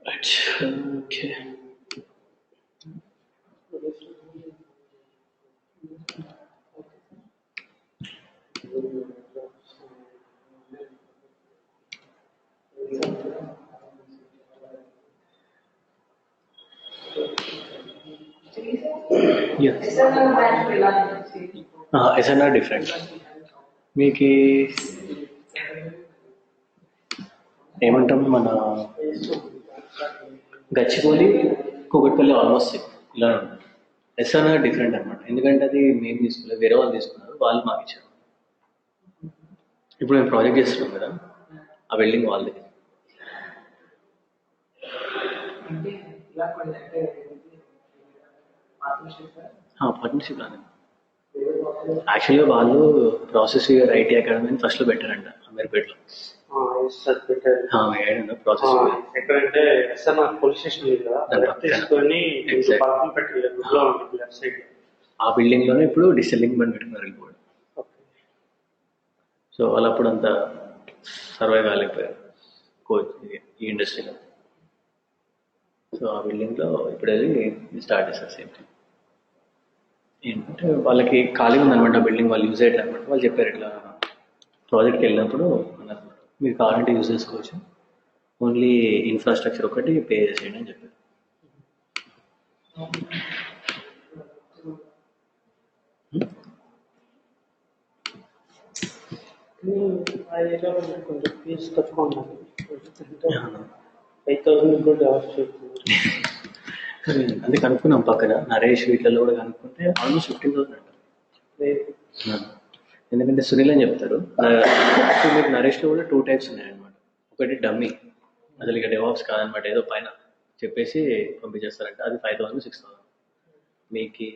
Okay. Yeah. SNR different. మీకు ఏమంటాం మన గచ్చిబౌలి కూకట్పల్లి ఆల్మోస్ట్ ఇలా ఉంటుంది. ఎస్ఆర్ఆర్ డిఫరెంట్ అనమాట. ఎందుకంటే అది మేము తీసుకోలేదు, వేరే వాళ్ళు తీసుకున్నారు, వాళ్ళు మాకు ఇచ్చారు. ఇప్పుడు మేము ప్రాజెక్ట్ చేస్తున్నాం కదా, ఆ బిల్డింగ్ వాళ్ళది. పార్ట్నర్షిప్ రాదు. యాక్చువల్గా వాళ్ళు ప్రాసెస్ ఐటీ అకాడమీ ఫస్ట్లో పెట్టారంట అమీర్పేటలో. ప్రాసెస్ ఎక్కడంటే ఎస్ఎన్ఆర్ పోలీస్ స్టేషన్ తీసుకొని ఆ బిల్డింగ్ లోనే ఇప్పుడు డిస్టిల్లింగ్ బండ్ పెట్టుకున్నారు వెళ్ళిపోవడం. సో వాళ్ళు అప్పుడు అంతా సర్వైవ్ కాలేకపోయారు ఈ ఇండస్ట్రీలో. సో ఆ బిల్డింగ్ లో ఇప్పుడు వెళ్ళి స్టార్ట్ చేస్తారు సేమ్ థింగ్. ఏంటంటే వాళ్ళకి ఖాళీ ఉందనమాట బిల్డింగ్, వాళ్ళు యూజ్ అయ్యేట్లు అనమాట. వాళ్ళు చెప్పారు ఇట్లా ప్రాజెక్ట్కి వెళ్ళినప్పుడు అన్నారు, మీరు కావాలంటే యూజ్ చేసుకోవచ్చు, ఓన్లీ ఇన్ఫ్రాస్ట్రక్చర్ ఒకటి పే చేసేయండి అని చెప్పారు. కొంచెం ఫీజు తక్కువ ఉండాలి. 5,000 కూడా అది కనుక్కున్నాం పక్కన నరేష్ వీటిలలో కూడా కనుక్కుంటే ఆల్మోస్ట్ 15,000 అంటారు. ఎందుకంటే సునీల్ అని చెప్తారు. మీకు నరేష్లో కూడా 2 టైప్స్ ఉన్నాయన్నమాట. ఒకటి డమ్మీ, అసలు ఇక డెవాప్స్ కాదనమాట, ఏదో పైన చెప్పేసి పంపించేస్తారంట, అది 5,000 6,000. మీకు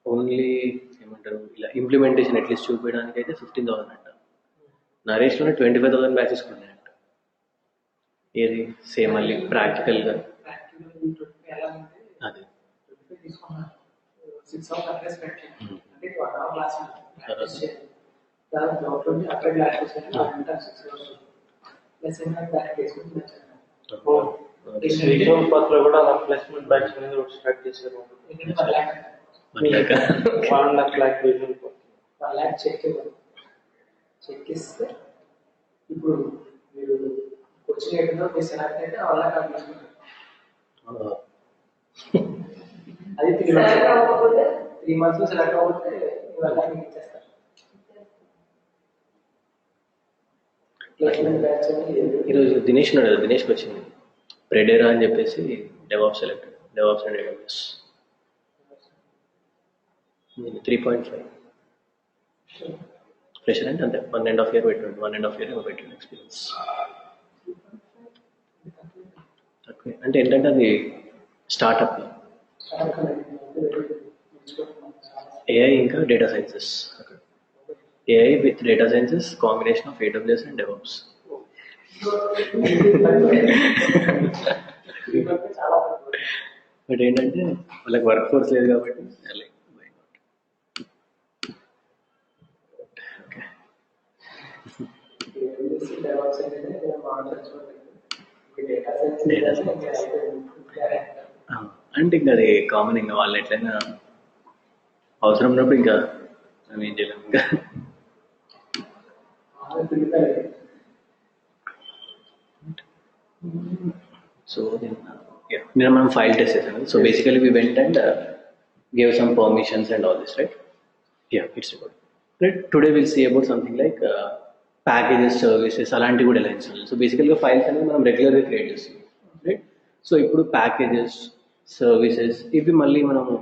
ఓన్లీ ఏమంటారు ఇలా ఇంప్లిమెంటేషన్ అట్లీస్ట్ చూపించడానికి అయితే 15,000 అంట. నరేష్లోనే 25,000 బ్యాచెస్ ఉన్నాయంట. ఏది సేమ్ మళ్ళీ ప్రాక్టికల్గా అదే కూడా ప్లేస్మెంట్ బ్యాచ్ అనేది స్టార్ట్ చేశారు. 1,00,000 చెక్ ఇస్తే ఇప్పుడు మీరు వచ్చిన మీరు సెలెక్ట్ అయితే 1,00,000 తీసుకుంటారు. అది 3 months సెలెక్ట్ అవ్వకపోతే 1,00,000 ఇచ్చేస్తారు. ఈరోజు దినేష్ ఉన్నాడు కదా, దినేష్కి వచ్చింది ప్రెడేరా అని చెప్పేసి DevOps select, DevOps and AWS 3.5 fresher అంటే అంతే. 1.5 year పెట్టండి, 1.5 year పెట్టండి ఎక్స్పీరియన్స్. తక్కువే అంటే ఏంటంటే అది స్టార్ట్అప్ AI ఇంకా data sciences. AI with data sciences combination of AWS and DevOps. But ఏంటంటే వాళ్ళకి వర్క్ ఫోర్స్ లేదు కాబట్టి అంటే ఇంకా అది కామన్, ఇంకా వాళ్ళు ఎట్లయినా అవసరం ఉన్నప్పుడు ఇంకా మనం ఏం చేయలేము. ఇంకా సో నేను మనం ఫైల్ టెస్ట్ చేసాను. So basically we went and gave some permissions and all this, right? It's good. Right, today will see about something like packages, services అలాంటివి కూడా ఎలా ఇన్స్టాల్. సో బేసికల్గా ఫైల్స్ అనేది మనం రెగ్యులర్గా క్రియేట్ చేస్తాం, రైట్? సో ఇప్పుడు ప్యాకేజెస్, సర్వీసెస్ ఇవి మళ్ళీ మనము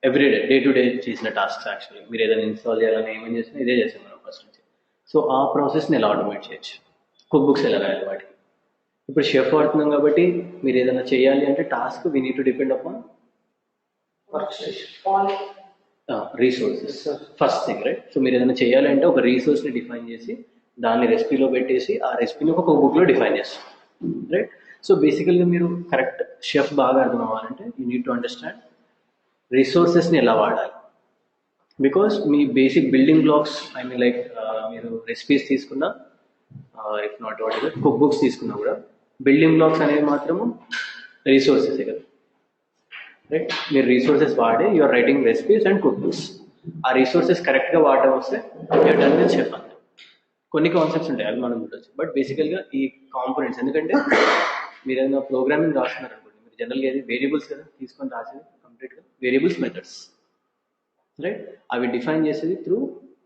ఎవ్రీడే డే టు డే చేసిన టాస్క్స్. యాక్చువల్లీ మీరు ఏదైనా ఇన్స్టాల్ చేయాలని ఏమేమి చేసినా ఇదే చేస్తాం మనం ఫస్ట్ నుంచి. సో ఆ ప్రాసెస్ని ఎలా ఆటోమేట్ చేయొచ్చు, కుక్ బుక్స్ ఎలా రాయాలి వాటికి. ఇప్పుడు షెఫ్ వాడుతున్నాం కాబట్టి మీరు ఏదైనా చేయాలి అంటే task we need to depend upon resources first thing, right? So మీరు ఏదైనా చేయాలంటే ఒక రీసోర్స్ని డిఫైన్ చేసి దాన్ని రెసిపీలో పెట్టేసి ఆ రెసిపీని ఒక కుక్ బుక్లో డిఫైన్ చేస్తాం, రైట్? సో బేసికల్గా మీరు కరెక్ట్ షెఫ్ బాగా అర్థం అవ్వాలంటే యూ నీడ్ టు అండర్స్టాండ్ రిసోర్సెస్ని ఎలా వాడాలి. Because me basic building blocks, I mean like మీరు రెసిపీస్ తీసుకున్నా, if not what ever cook books తీసుకున్నా కూడా బిల్డింగ్ బ్లాక్స్ అనేవి మాత్రము రీసోర్సెస్ కదా, రైట్? మీరు రీసోర్సెస్ వాడి you're writing recipes and cook books. ఆ రీసోర్సెస్ కరెక్ట్గా వాడడం వస్తే యూఆర్ డన్ విత్ షెఫ్ అంతే. కొన్ని కాన్సెప్ట్స్ ఉంటాయి అవి మనం చూడొచ్చు, బట్ బేసికల్గా ఈ కాంపోనెంట్స్, ఎందుకంటే మీరు ఏదైనా ప్రోగ్రామింగ్ రాస్తున్నారు అనుకోండి, మీరు జనరల్గా ఏది వేరియబుల్స్ కదా తీసుకొని రాసేది కంప్లీట్గా, వేరియబుల్స్ మెథడ్స్, రైట్? అవి డిఫైన్ చేసేది త్రూ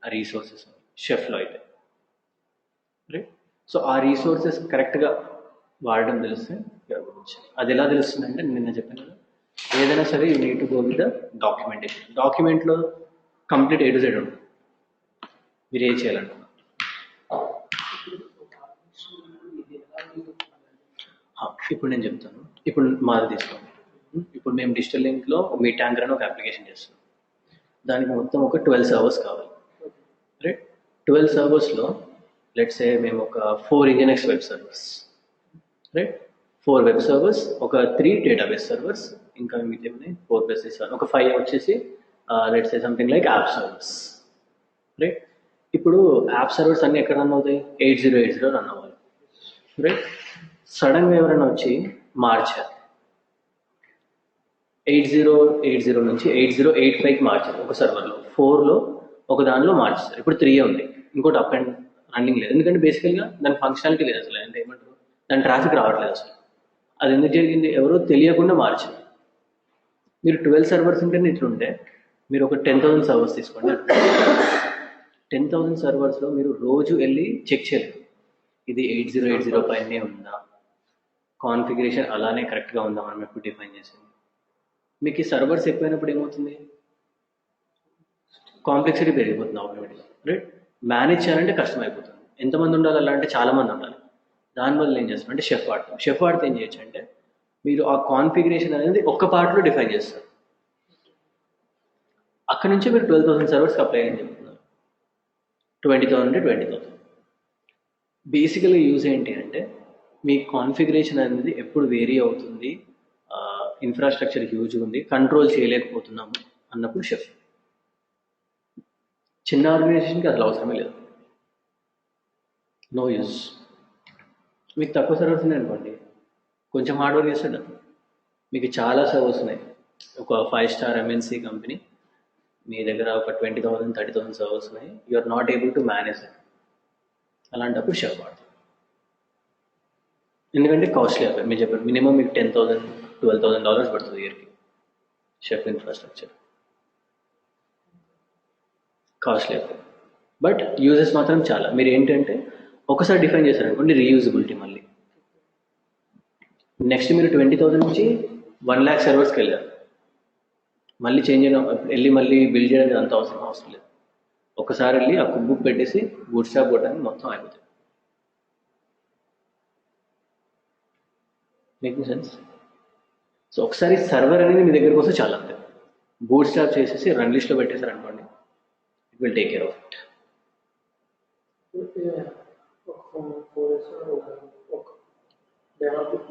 ఆ రీసోర్సెస్ షెఫ్లో అయితే, రైట్? సో ఆ రీసోర్సెస్ కరెక్ట్గా వాడడం తెలిస్తే అది ఎలా తెలుస్తుంది అంటే నిన్న చెప్పాను కదా, ఏదైనా సరే you need to go with the documentation. డాక్యుమెంట్లో కంప్లీట్ A to Z ఉంటుంది, మీరు ఏం చేయాలనుకున్నారు. ఇప్పుడు నేను చెప్తాను. ఇప్పుడు మాది తీసుకోండి. ఇప్పుడు మేము డిజిటల్ లింక్లో మీ ట్యాంకర్ అని ఒక అప్లికేషన్ చేస్తున్నాం. దానికి మొత్తం ఒక 12 సర్వర్స్ కావాలి, రైట్? 12 సర్వర్స్లో లెట్స్ సే మేము ఒక 4 nginx web servers, right? 4 web servers, ఒక 3 డేటాబేస్ సర్వర్స్, ఇంకా మిగతా 4 ప్లస్ ఒక 5 వచ్చేసి let's say something like app servers, right? ఇప్పుడు యాప్ సర్వర్స్ అన్నీ ఎక్కడ రన్ అవుతాయి? 8080 రన్ అవ్వాలి, రైట్? సడన్గా ఎవరైనా వచ్చి మార్చారు, 8080 నుంచి 8085కి మార్చారు ఒక సర్వర్లో, 4లో ఒక దానిలో మార్చారు. ఇప్పుడు 3 ఉంది, ఇంకోటి అప్ అండ్ రన్నింగ్ లేదు, ఎందుకంటే బేసికల్గా దాని ఫంక్షనాలిటీ లేదు అసలు. అంటే ఏమంటారు, దాని ట్రాఫిక్ రావట్లేదు అసలు. అది ఎందుకు జరిగింది? ఎవరో తెలియకుండా మార్చారు. మీరు 12 సర్వర్స్ ఉంటేనే ఇట్లుంటే మీరు ఒక 10,000 సర్వర్స్ తీసుకోండి. 10,000 సర్వర్స్లో మీరు రోజు వెళ్ళి చెక్ చేయలేదు, ఇది 8080 పైనే ఉందా, కాన్ఫిగరేషన్ అలానే కరెక్ట్గా ఉందా మనం ఎప్పుడు డిఫైన్ చేసింది. మీకు ఈ సర్వర్స్ ఎక్కువైనప్పుడు ఏమవుతుంది? కాంప్లెక్సిటీ పెరిగిపోతుంది ఆటోమేటిక్గా, రైట్? మేనేజ్ చేయాలంటే కష్టం అయిపోతుంది. ఎంతమంది ఉండాలి అలా అంటే చాలామంది ఉండాలి. దానివల్ల ఏం చేస్తాం అంటే షెఫ్ వాడతాం. షెఫ్ వాడితే ఏం చేయొచ్చు అంటే మీరు ఆ కాన్ఫిగరేషన్ అనేది ఒక్క పార్ట్లో డిఫైన్ చేస్తారు. అక్కడ నుంచి మీరు 12,000 సర్వర్స్కి అప్లై అని చెప్తున్నారు. 20,000 అంటే 20,000. బేసికల్గా యూజ్ ఏంటి అంటే మీ కాన్ఫిగరేషన్ అనేది ఎప్పుడు వేరీ అవుతుంది, ఇన్ఫ్రాస్ట్రక్చర్ హ్యూజ్ ఉంది, కంట్రోల్ చేయలేకపోతున్నాము అన్నప్పుడు షెఫ్. చిన్న ఆర్గనైజేషన్కి అసలు అవసరమే లేదు, నో యూజ్. మీకు తక్కువ సర్వర్స్ ఉన్నాయి అనుకోండి, కొంచెం హార్డ్ వర్క్ చేస్తాడు. మీకు చాలా సర్వర్స్ ఉన్నాయి, ఒక 5 స్టార్ MNC కంపెనీ, మీ దగ్గర ఒక 20,000 30,000 సర్వర్స్ ఉన్నాయి, you are not able to manage that. అలాంటప్పుడు షెఫ్ వాడతాం. ఎందుకంటే కాస్ట్లీ అయిపోయి మీరు చెప్పారు, మినిమం మీకు $10,000 $12,000 పడుతుంది ఇయర్కి షెఫ్ ఇన్ఫ్రాస్ట్రక్చర్. కాస్ట్లీ అయిపోయి, బట్ యూజెస్ మాత్రం చాలా. మీరు ఏంటంటే ఒకసారి డిఫైన్ చేశారనుకోండి, రీయూజబిలిటీ. మళ్ళీ నెక్స్ట్ మీరు 20,000 నుంచి 1,00,000 సర్వర్స్కి వెళ్ళారు, మళ్ళీ చేంజ్ అయిన వెళ్ళి మళ్ళీ బిల్డ్ చేయడానికి అంత అవసరం లేదు. ఒకసారి వెళ్ళి ఆ కుక్ బుక్ పెట్టేసి బూట్ స్ట్రాప్ కొట్టడానికి మొత్తం అయిపోతుంది. Making sense? సో ఒకసారి సర్వర్ అనేది మీ దగ్గరకు వస్తే చాలా, అంతే. బూట్ స్ట్రాప్ చేసేసి రన్ లిస్ట్లో పెట్టేశారు అనుకోండి, it will take care of it.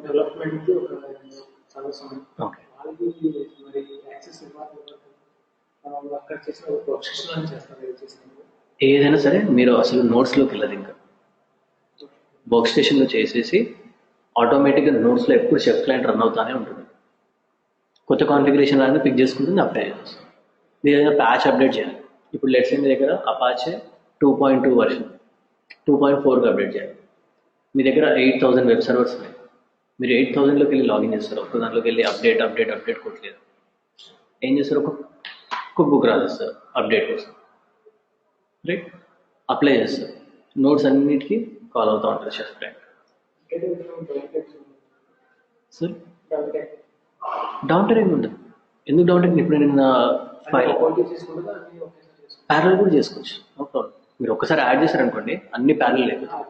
Development okay, ఏదైనా సరే మీరు అసలు నోట్స్లోకి వెళ్ళదు. ఇంకా వర్క్ స్టేషన్లో చేసేసి ఆటోమేటిక్గా నోట్స్లో ఎప్పుడు షెఫ్ క్లయింట్ రన్ అవుతానే ఉంటుంది. కొత్త కాన్ఫిగరేషన్ అనేది పిక్ చేసుకుంటుంది, అప్లై చేస్తుంది. మీరు ఏదైనా ప్యాచ్ అప్డేట్ చేయాలి. ఇప్పుడు లెట్స్ మీ దగ్గర అపాచే 2.2 వర్షన్ 2.4కి అప్డేట్ చేయాలి. మీ దగ్గర 8,000 వెబ్ సర్వర్స్ ఉన్నాయి. మీరు 8,000లోకి వెళ్ళి లాగిన్ చేస్తారు, ఒక్క దాంట్లోకి వెళ్ళి అప్డేట్ కొట్టలేదు. ఏం చేస్తారు? ఒక కుక్ బుక్ రాసేస్తారు అప్డేట్ కోసం, రైట్? అప్లై చేస్తారు, నోట్స్ అన్నిటికీ కాల్ అవుతూ ఉంటుంది chef client. Sir down time ఏమి ఉండదు. ఎందుకు డౌన్ టైం? ఇప్పుడు నేను ప్యారల్ కూడా చేసుకోవచ్చు, నో ప్రాబ్లం. మీరు ఒక్కసారి యాడ్ చేశారనుకోండి, అన్ని ప్యారల్ అయిపోతాయి.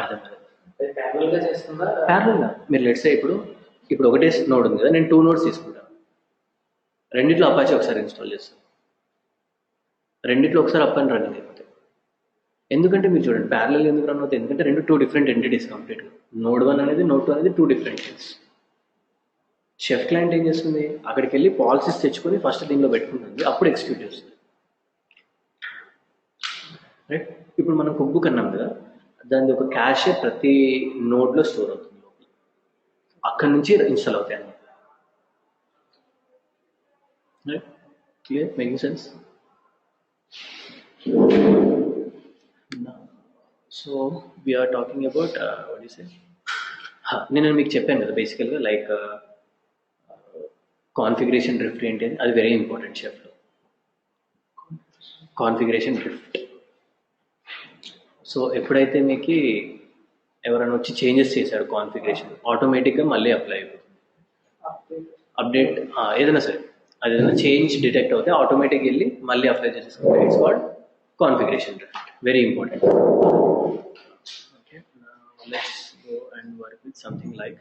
అర్థం కాదు. ప్యారల్గా మీరు లెట్స్ ఇప్పుడు ఒకటే నోడ్ ఉంది కదా, నేను 2 నోడ్స్ తీసుకుంటాను. రెండిట్లో అపాచే ఒకసారి ఇన్స్టాల్ చేస్తాను, రెండిట్లో ఒకసారి అప్ అండ్ రన్నింగ్ అయిపోతాయి. ఎందుకంటే మీరు చూడండి, ప్యారల్ ఎందుకు రన్ అవుతాయి? ఎందుకంటే 2 డిఫరెంట్ ఎంటిటీస్ కంప్లీట్గా. నోడ్ 1 అనేది నోడ్ 2 అనేది 2 డిఫరెంట్ థింగ్స్. షెఫ్ క్లయింట్ ఏం చేస్తుంది? అక్కడికి వెళ్ళి పాలసీస్ తెచ్చుకొని ఫస్ట్ దీనిలో పెట్టుకుంటుంది, అప్పుడు ఎగ్జిక్యూట్ చేస్తుంది, రైట్? ఇప్పుడు మనం కుక్ బుక్ అన్నాం కదా, దాని ఒక క్యాషే ప్రతి నోడ్లో స్టోర్ అవుతుంది లోపల. అక్కడి నుంచి ఇన్స్టాల్ అవుతాయి అన్నమాట. Right, clear, making sense? So we're talking about what you say, నేను మీకు చెప్పాను కదా బేసికల్గా లైక్ కాన్ఫిగరేషన్ డ్రిఫ్ట్ ఏంటి అని, అది వెరీ ఇంపార్టెంట్ షెఫ్లో. Configuration drift. సో ఎప్పుడైతే మీకు ఎవరైనా వచ్చి చేంజెస్ చేశారు కాన్ఫిగరేషన్, ఆటోమేటిక్గా మళ్ళీ అప్లై అయిపోతుంది. అప్డేట్ ఏదైనా సరే, అది ఏదైనా చేంజ్ డిటెక్ట్ అవుతే ఆటోమేటిక్ వెళ్ళి మళ్ళీ అప్లై చేసేసుకుంటే it's called configuration drift. Very important. Okay, let's go and work with something like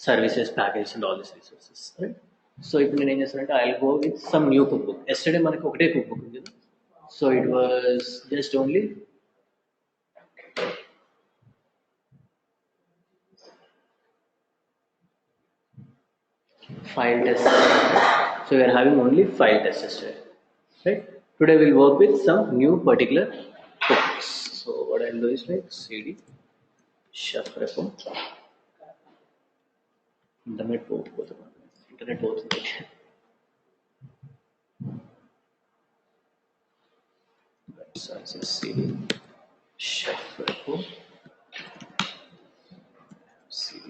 services, packages and all these resources, right? So ఇప్పుడు నేను ఏం చేస్తానంటే I'll go with some new cookbook. Yesterday మనకి ఒకటే cookbook ఉంది కదా, so it was just only file test. So we are having only file test yesterday, right? Today we'll work with some new particular cookbooks. So what I'll do is like cd chef repo. Internet పోతుంది. So I'll say cd chef repo cd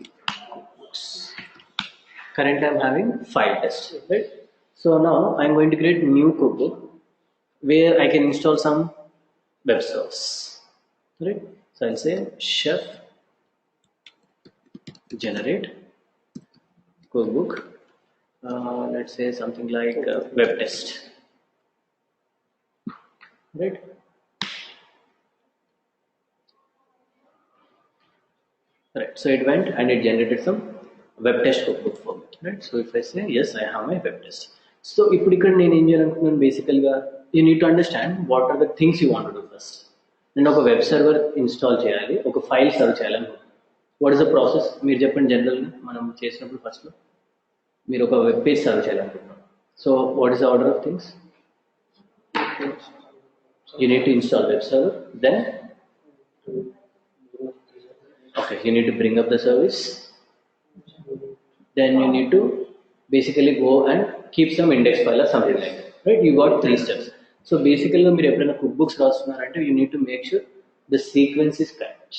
cookbooks. Currently I'm having file test, right? So now I'm going to create new cookbook where I can install some web servers, right? So I'll say chef generate cookbook, let's say something like web test, right? Right, so it went and it generated some web test cookbook for me, right? So if I say yes, I have my web test. So ఇప్పుడు ఇక్కడ నేను ఏం చేయాలనుకున్నాను, బేసికల్గా you need to understand what are the things you want to do first. నేను ఒక web server install చేయాలి, ఒక ఫైల్ సర్వ్ చేయాలనుకుంటున్నాను. వాట్ ఈస్ ద ప్రాసెస్ మీరు చెప్పండి. జనరల్గా మనం చేసినప్పుడు ఫస్ట్లో మీరు ఒక వెబ్ పేజ్ సర్వ్ చేయాలనుకుంటున్నాం. So what is the order of things? You need to install web server, then okay, you need to bring up the service, then you need to basically go and keep some index file or something like that, right? You got 3 steps. So basically మీరు ఎప్పుడైనా cook books రాస్తున్నారంటే you need to make sure the sequence is correct,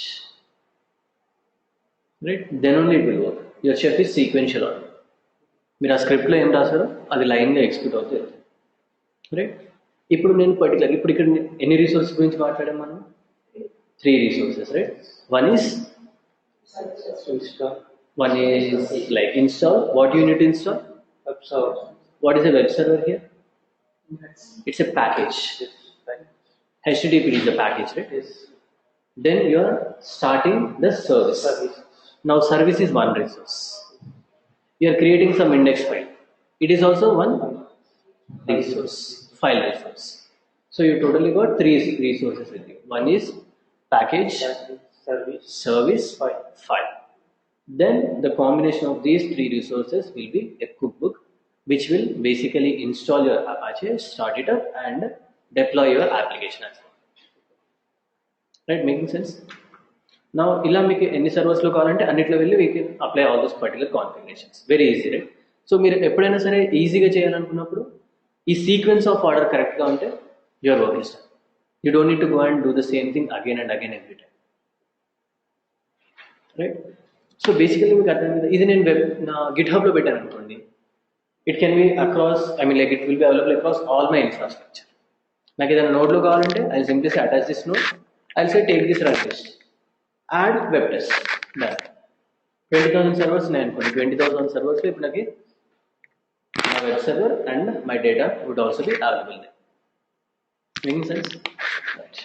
right? Then only it will work. Your chef is sequential order. మీరు ఆ స్క్రిప్ట్లో ఏం రాస్తారో అది లైన్గా execute అవుతుంది, రైట్? ఇప్పుడు నేను పర్టికులర్ ఇప్పుడు ఇక్కడ ఎన్ని రిసోర్సెస్ గురించి మాట్లాడాం మనం? 3 resources, right? One is like install. What do you need to install? Web server. What is a web server here? It's a package. HTTP is a package, right? Yes. Then you are starting the service. Now service is one resource. You are creating some index file. It is also one resource, file resource. So you totally got 3 resources with you. One is package, service, file. Then the combination of these 3 resources will be a cookbook, which will basically install your Apache, start it up and deploy your application as well. Right, making sense? Now ఇలా మీకు ఎన్ని సర్వర్స్లో కావాలంటే అన్నిట్లో వెళ్ళి we can apply all those particular configurations. Very easy, right? So మీరు ఎప్పుడైనా సరే ఈజీగా చేయాలనుకున్నప్పుడు ఈ సీక్వెన్స్ ఆఫ్ ఆర్డర్ కరెక్ట్గా ఉంటే your work is done. You don't need to go and do the same thing again and again every time, right? So basically మీకు అర్థమైంది. ఇది నేను వెబ్ నా గిట్హబ్లో పెట్టాను అనుకోండి, it can be across, I mean like it will be available across all my infrastructure. నాకు ఏదైనా నోడ్లో కావాలంటే I simply say attach this node, I say take this run test, add web test, done. 20,000 servers ఉన్నాయి అనుకోండి, 20,000 సర్వర్స్లో ఇప్పుడు నాకు నా web server and my data would also be available. Making sense? Right.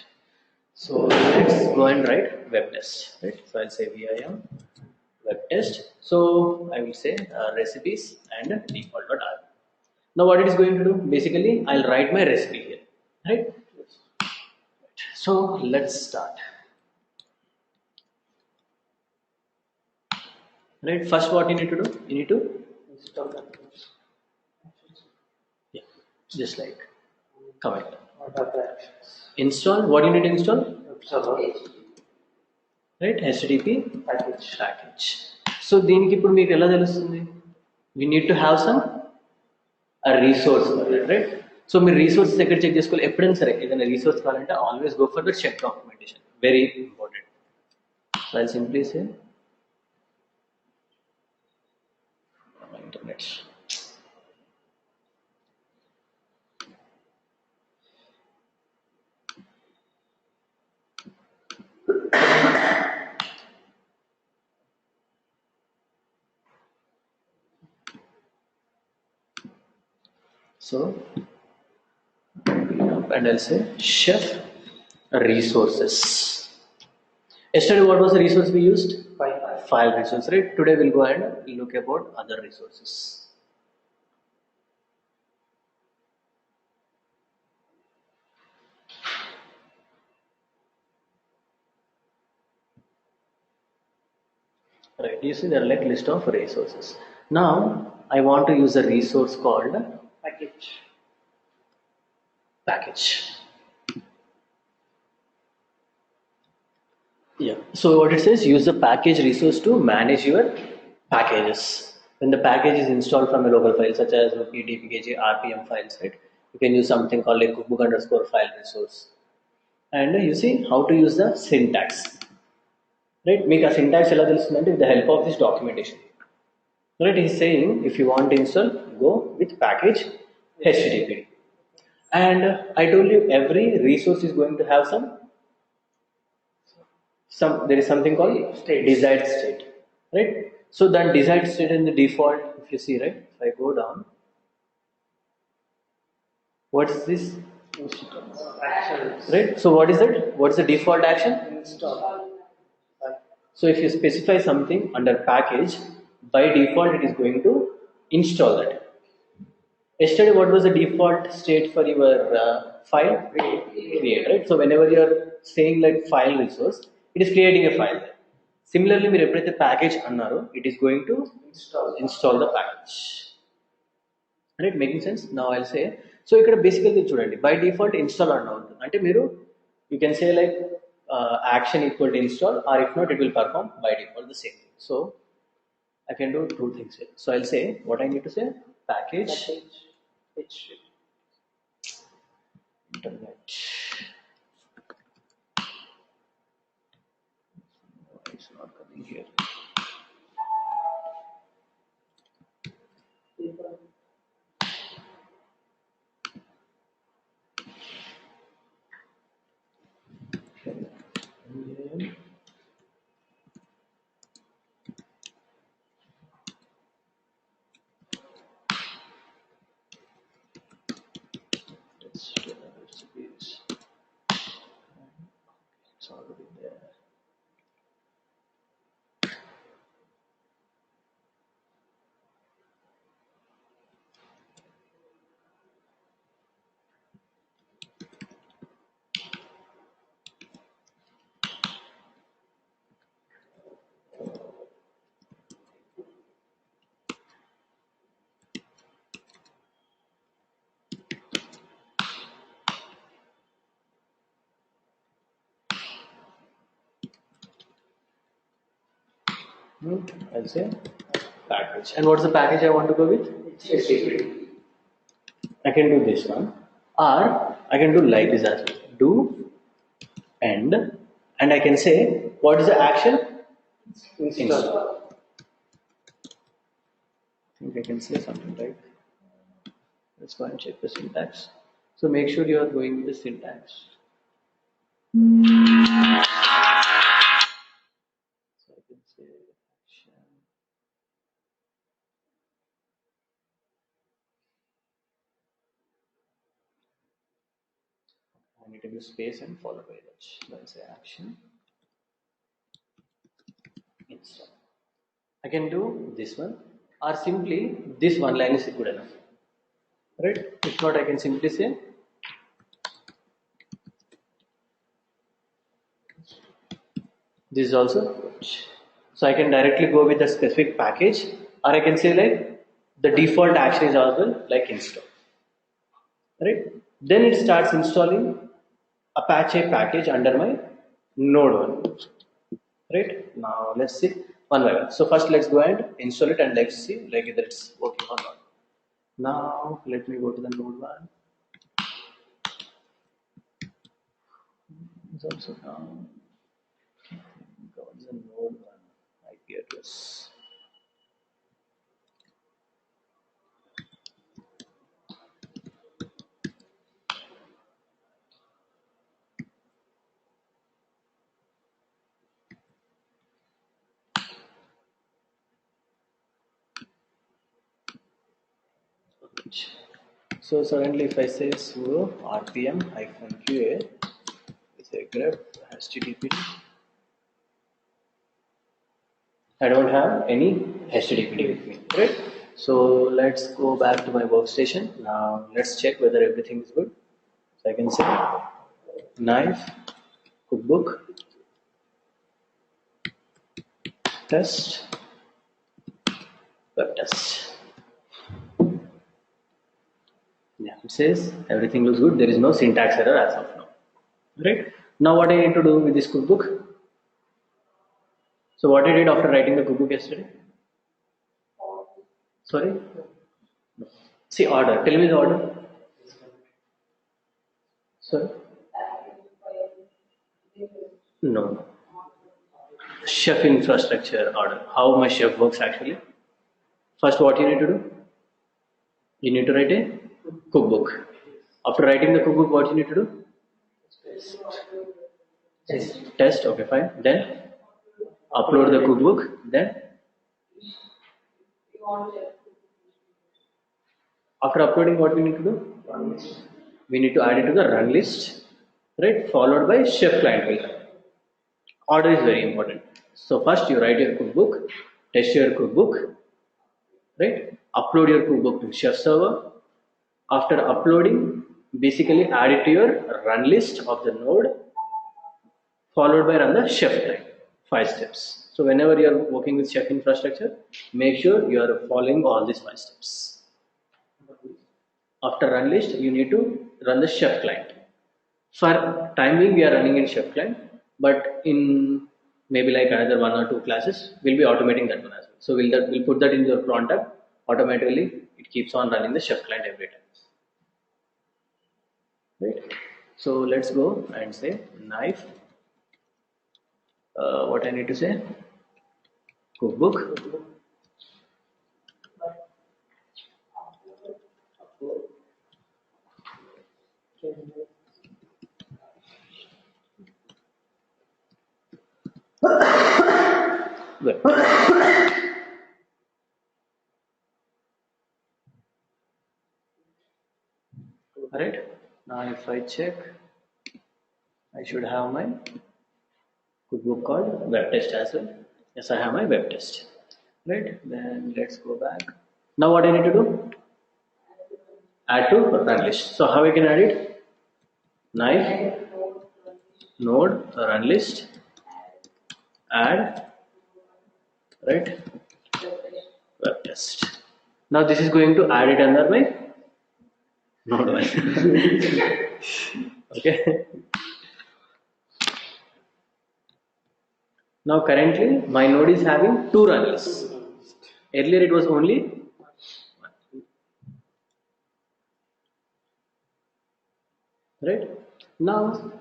So let's go and write web test, right? So I'll say vim web test. So I will say recipes and default.r. Now what it is going to do? Basically I'll write my recipe here, right? So let's start. Right, first what you need to do? You need to install that. Yeah, just like command. What are the actions? Install. What do you need to install? server right? HTTP package. Package. So దీనికి ఇప్పుడు మీకు ఎలా తెలుస్తుంది? We need to have some resource, right? So మీరు resources ఎక్కడ check చేసుకోవాలి? ఎప్పుడైనా సరే ఏదైనా రీసోర్స్ కావాలంటే always go for the check documentation, very important. So I simply say internet. So, and I'll say chef resources. Yesterday, what was the resource we used? File resource, right? Today, we'll go ahead and look about other resources. Right, you see there are like list of resources. Now, I want to use a resource called package. Yeah, so what it says, use the package resource to manage your packages. When the package is installed from a local file such as ptpkg rpm files, right? You can use something called a cookbook underscore file resource. And you see how to use the syntax, right? Make a syntax ela telusundante with the help of this documentation. Right, he's saying if you want to install, go with package http. And I told you every resource is going to have some there is something called desired state, right? So that desired state in the default, if you see, right, if I go down, what's this? Action. Right, so what is that? What's the default action? Install. So if you specify something under package, by default it is going to install that. Yesterday, what was the default state for your file? Create, right? So whenever you are saying like file resource, it is creating a file. Similarly, we represent the package annaro, it is going to install the package. Right, making sense? Now I'll say, so ikkada basically chudandi, by default install anna untundi. Ante meeru you can say like action equal to install, or if not, it will perform by default the same thing. So I can do two things here. So I'll say what I need to say, package internet. It's not coming here. It's already there. I'll say package. And what's the package I want to go with? HTTP. I can do this one, or I can do like this as well. Do end, and I can say what is the action? Install. I think I can say something like, let's go and check the syntax. So make sure you are going with the syntax. So I can say action. I need to give space and followed by that. Let's say action install. I can do this one, or simply this one line is good enough, right? If not, I can simply say this is also good. So I can directly go with the specific package, or I can say like the default action is also like install, right? Then it starts installing Apache package under my node 1. Right? Now let's see one by one. So first let's go and install it and let's see like whether it's working or not. Now let me go to the node 1. It's also down. What's the node 1 IP address? So suddenly if I say sudo rpm -qa, say grep http, I don't have any http with me, right? So let's go back to my workstation. Now let's check whether everything is good. So I can say knife cookbook test web test. Yeah, it says everything looks good. There is no syntax error as of now. Right? Now what I need to do with this cookbook? So what I did after writing the cookbook yesterday? Sorry? See order. Tell me the order. Sorry? No. Chef infrastructure order. How my chef works actually. First what you need to do? You need to write a cookbook. After writing the cookbook, what you need to do? Test. Okay, fine. Then upload the cookbook. Then after uploading, what we need to do? We need to add it to the run list, right? Followed by chef client will run. Order is very important. So first you write your cookbook, test your cookbook, right? Upload your cookbook to chef server. After uploading, basically add it to your run list of the node, followed by run the chef client. 5 steps. So whenever you are working with chef infrastructure, make sure you are following all these 5 steps. After run list, you need to run the chef client. For time being, we are running in chef client, but in maybe like another 1 or 2 classes, we'll be automating that one as well. So we'll put that in your cron tab. Automatically, it keeps on running the chef client every time. Right? So let's go and say knife. What I need to say? Cookbook. Good. Alright. Now if I check, I should have my cookbook called web test as well. Yes, I have my web test. Right. Then let's go back. Now what I need to do? Add to run list. So how I can add it? Knife, node, run list, add, right? Web test. Now this is going to add it under my node one. Okay. Now currently my node is having 2 run lists. Earlier it was only 1. Right? Now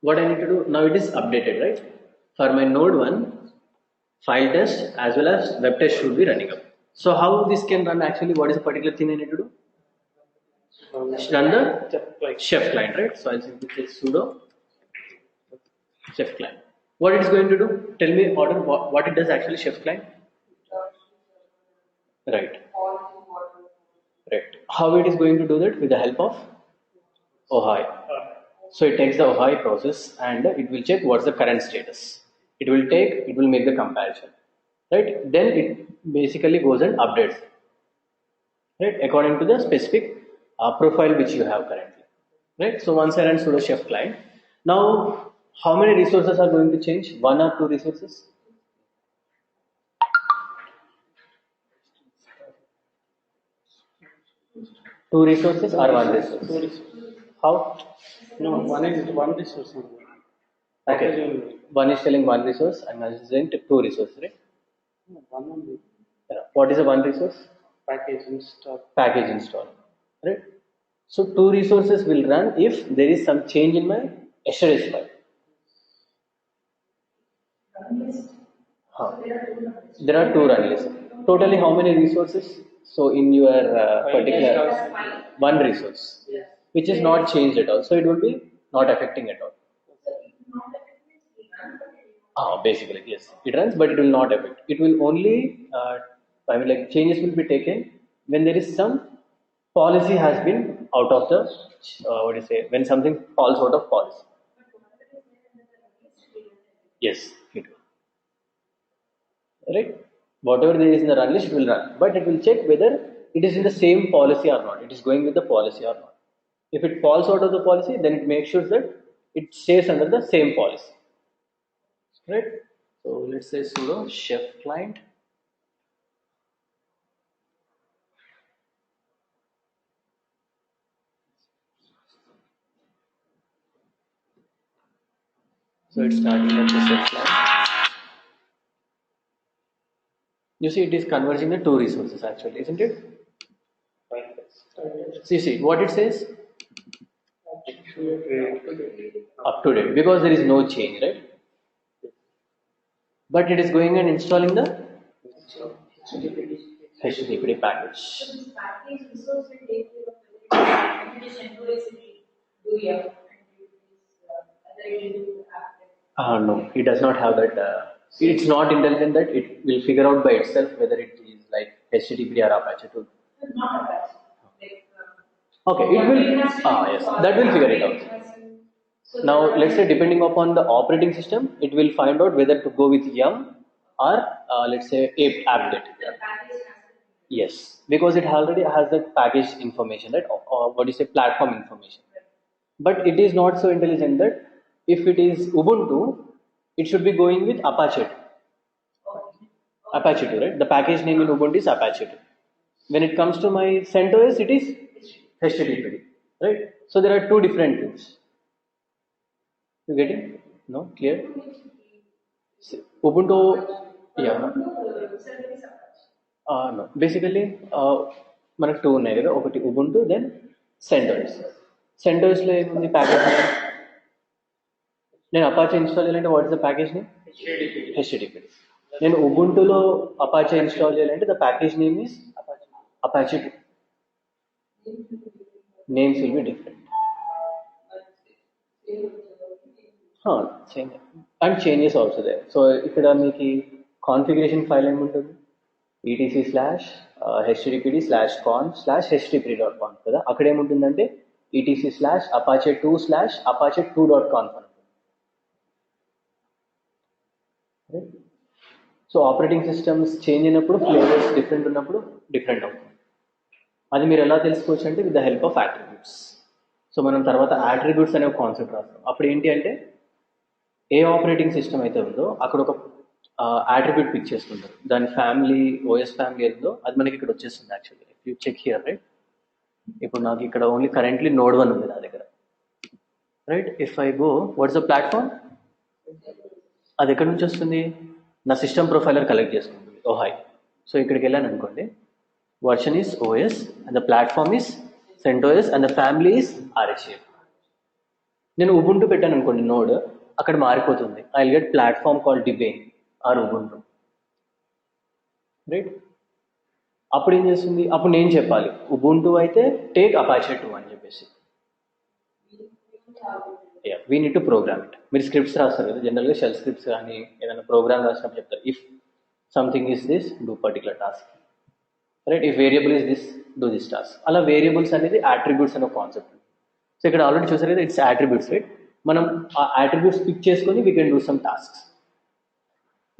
what I need to do? Now it is updated, right? For my node 1, file test as well as web test should be running up. So how this can run actually? What is the particular thing I need to do? Run the chef client, right? So I'll simply say sudo chef client. What it is going to do? Tell me order what it does actually chef client. Right. Right. How it is going to do that? With the help of OHI. So it takes the OHI process and it will check what's the current status. It will make the comparison. Right. Then it basically goes and updates. Right. According to the specific profile which you have currently. Right. So once I run sudo chef client. Now how many resources are going to change? 1 or 2 resources? 2 resources or 1 resource? How? No, one is one resource only. Okay. One is telling one resource and one is telling two resources, right? One only. Yeah. What is the one resource? Package install. Package install, right? So two resources will run if there is some change in my SRS file. Huh. There are two run lists. Totally how many resources? So in your particular one resource, which is not changed at all. So it will be not affecting at all. Basically, yes, it runs, but it will not affect. It will only, like changes will be taken when there is some policy has been out of the, what do you say, when something falls out of policy. Yes, it will. Right? Whatever there is in the run list, it will run, but it will check whether it is in the same policy or not. It is going with the policy or not. If it falls out of the policy, then it makes sure that it stays under the same policy. Right? So let's say sudo chef client. So it's starting at the chef client. You see, it is converging the two resources actually, isn't it? See what it says? Up to date, because there is no change, right? But it is going and installing the HTTP package. So this package resource will take care of whether it is CentOS do here and it is other No, it does not have that. It's not intelligent that it will figure out by itself whether it is like HTTP or Apache 2. not Apache. Okay, it will. Yes, that will figure it out. So Now, let's say depending upon the operating system, it will find out whether to go with yum or let's say apt-get. the package has Yes, because it already has the package information, right? Or what do you say, platform information. But it is not so intelligent that if it is Ubuntu, it should be going with Apache 2. Apache 2, right? The package name in Ubuntu is Apache 2. When it comes to my CentOS, it is HTTP, right? So there are two different things. You get it? No? Clear? Ubuntu, yeah. No. Basically, మనకు two ఉన్నాయి కదా, ఒకటి Ubuntu, then CentOS. CentOS లో ఏముంది package name? నేను Apache install చేయాలంటే what is the package name? HTTP. నేను ఉబుంటులో Apache install చేయాలంటే the package name is Apache 2. Names will be different. Change. And changes also there. So ఇక్కడ మీకు configuration file ఏముంటుంది? etc/httpd/conf/http.conf కదా. అక్కడ ఏముంటుందంటే etc/apache2/apache2.conf అని ఉంటుంది. సో ఆపరేటింగ్ సిస్టమ్స్ చేంజ్ అయినప్పుడు ఫ్లేవర్స్ డిఫరెంట్ ఉన్నప్పుడు డిఫరెంట్ అవుతుంది. అది మీరు ఎలా తెలుసుకోవచ్చు అంటే with the help of attributes. So మనం తర్వాత యాట్రిబ్యూట్స్ అనే ఒక కాన్సెప్ట్ రాస్తాం. అప్పుడు ఏంటి అంటే ఏ ఆపరేటింగ్ సిస్టమ్ అయితే ఉందో అక్కడ ఒక యాట్రిబ్యూట్ పిక్ చేసుకుంటారు. దాని ఫ్యామిలీ ఓఎస్ ఫ్యామిలీ ఏదో అది మనకి ఇక్కడ వచ్చేస్తుంది actually. You check here, right? ఇప్పుడు నాకు ఇక్కడ ఓన్లీ కరెంట్లీ నోడ్ 1 ఉంది నా దగ్గర, right? If I go what's the platform, అది ఎక్కడి నుంచి వస్తుంది? నా సిస్టమ్ ప్రొఫైలర్ కలెక్ట్ చేసుకుంటుంది. ఓహై. సో ఇక్కడికి వెళ్ళాను అనుకోండి, version is OS and the platform is CentOS and the family is RHA. నేను ఉబుంటు పెట్టాను అనుకోండి నోడ్, అక్కడ మారిపోతుంది. I will get platform call Debian or Ubuntu, right? అప్పుడు ఏం చేస్తుంది? అప్పుడు నేను చెప్పాలి ఉబుంటు అయితే టేక్ అపాచే 2 అని చెప్పేసి. We need to programme it. మీరు స్క్రిప్ట్స్ రాస్తారు కదా జనరల్గా, షెల్ స్క్రిప్ట్స్ కానీ ఏదైనా ప్రోగ్రామ్ రాసినప్పుడు చెప్తారు, if something is this do particular task, right? If variable is this do this task. అలా వేరియబుల్స్ అనేది యాట్రిబ్యూట్స్ అనే కాన్సెప్ట్. సో ఇక్కడ ఆల్రెడీ చూసారు కదా, ఇట్స్ యాట్రిబ్యూట్స్, రైట్? మనం ఆ యాట్రిబ్యూట్స్ పిక్ చేసుకొని we can do some tasks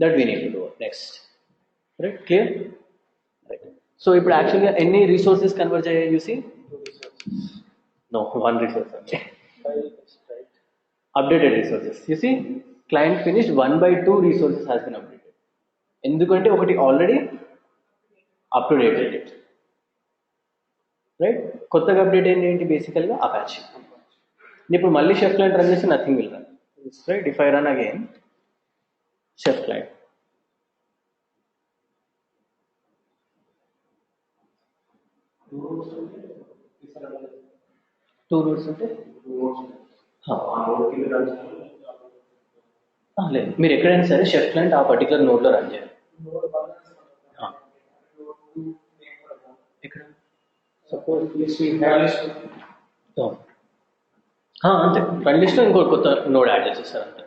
that we need to do next, right? Clear, right? So ఇప్పుడు యాక్చువల్గా ఎన్ని రిసోర్సెస్ కన్వర్ట్ అయ్యాయి చూసి? నో, 1 రిసోర్స్ అండి. Updated resources. You see, client finished 1/2 resources has been updated. ఎందుకంటే ఒకటి already up to date అయ్యింది, right? కొత్తగా అప్డేట్ అయింది ఏంటి? బేసికల్గా అపాచే. ఇప్పుడు మళ్ళీ షెఫ్ క్లయింట్ రన్ చేస్తే nothing will run. right? If I run again, chef client. Two nodes అంటే లేదు, మీరు ఎక్కడైనా సరే షెఫ్ క్లయింట్ ఆ పర్టికులర్ నోడ్లో రన్ చేయాలి. ఎక్కడ సపోజ్ అంతే, రన్ లిస్ట్లో ఇంకో కొత్త నోడ్ యాడ్ చేసేస్తారు అంతే.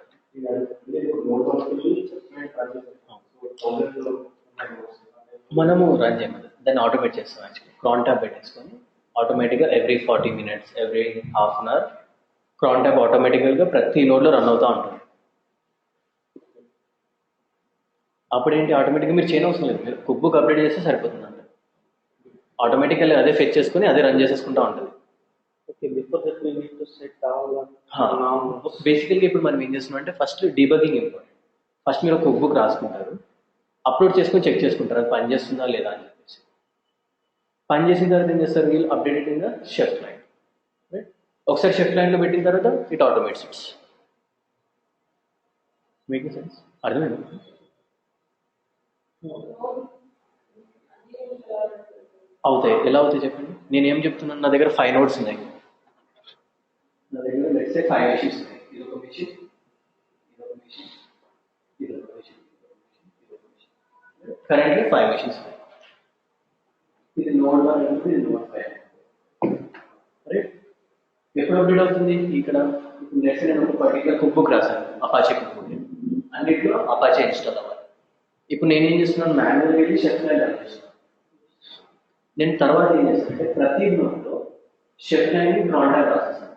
మనము రన్ చేయమని దాన్ని ఆటోమేట్ చేస్తాం. యాక్చువల్లీ క్రాన్ ట్యాబ్ పెట్టేసుకొని ఆటోమేటిక్గా every 40 minutes, every half an hour crontab ఆటోమేటిక్గా ప్రతి నోడ్లో రన్ అవుతూ ఉంటుంది. అప్పుడేంటి ఆటోమేటిక్గా మీరు చేయని అవసరం లేదు, మీరు కుక్ బుక్ అప్డేట్ చేస్తే సరిపోతుంది అంటే ఆటోమేటిక్గా అదే ఫెచ్ చేసుకొని అదే రన్ చేసేసుకుంటూ ఉంటుంది. బేసికల్గా ఇప్పుడు మనం ఏం చేస్తున్నాం అంటే ఫస్ట్ డీబగింగ్ ఇంపార్టెంట్. ఫస్ట్ మీరు కుక్ బుక్ రాసుకుంటారు, అప్లోడ్ చేసుకొని చెక్ చేసుకుంటారు అది పని చేస్తుందా లేదా అని చెప్పేసి. పని చేసిన తర్వాత ఏం చేస్తారు, వీళ్ళు updated in the chef client, right? ఒకసారి షెఫ్ క్లయింట్లో పెట్టిన తర్వాత ఇట్ ఆటోమేట్స్ ఇట్స్. Making sense? అర్థమైంది? అవుతాయి. ఎలా అవుతాయి చెప్పండి? నేను ఏం చెప్తున్నాను, నా దగ్గర 5 nodes ఉన్నాయి. నా దగ్గర లెట్స్ సే 5 machines ఉన్నాయి. ఇది ఒక మెషిన్, ఇది ఒక మెషిన్, ఇది ఒక మెషిన్, కరెంట్లీ 5 machines ఉన్నాయి. ఇది నోడ్ 1 అంటే ఇది నోడ్ 5, రైట్? ఎప్పుడు అప్డేట్ అవుతుంది? ఇక్కడ ఇప్పుడు లెట్స్ సే నేను ఒక పర్టికులర్ కుక్ బుక్ రాశాను, అపాచే కుక్ బుక్, అన్నిట్లో అపాచే ఇన్స్టాల్ అవ్వాలి. ఇప్పుడు నేనేం చేస్తున్నాను, మాన్యువల్ వెళ్ళి షెఫ్ క్లయింట్ రన్ చేస్తున్నాను. నేను తర్వాత ఏం చేస్తానంటే ప్రతి నోట్లో షెఫ్ క్లయింట్ని కాంటాక్ట్ రాసేస్తాను.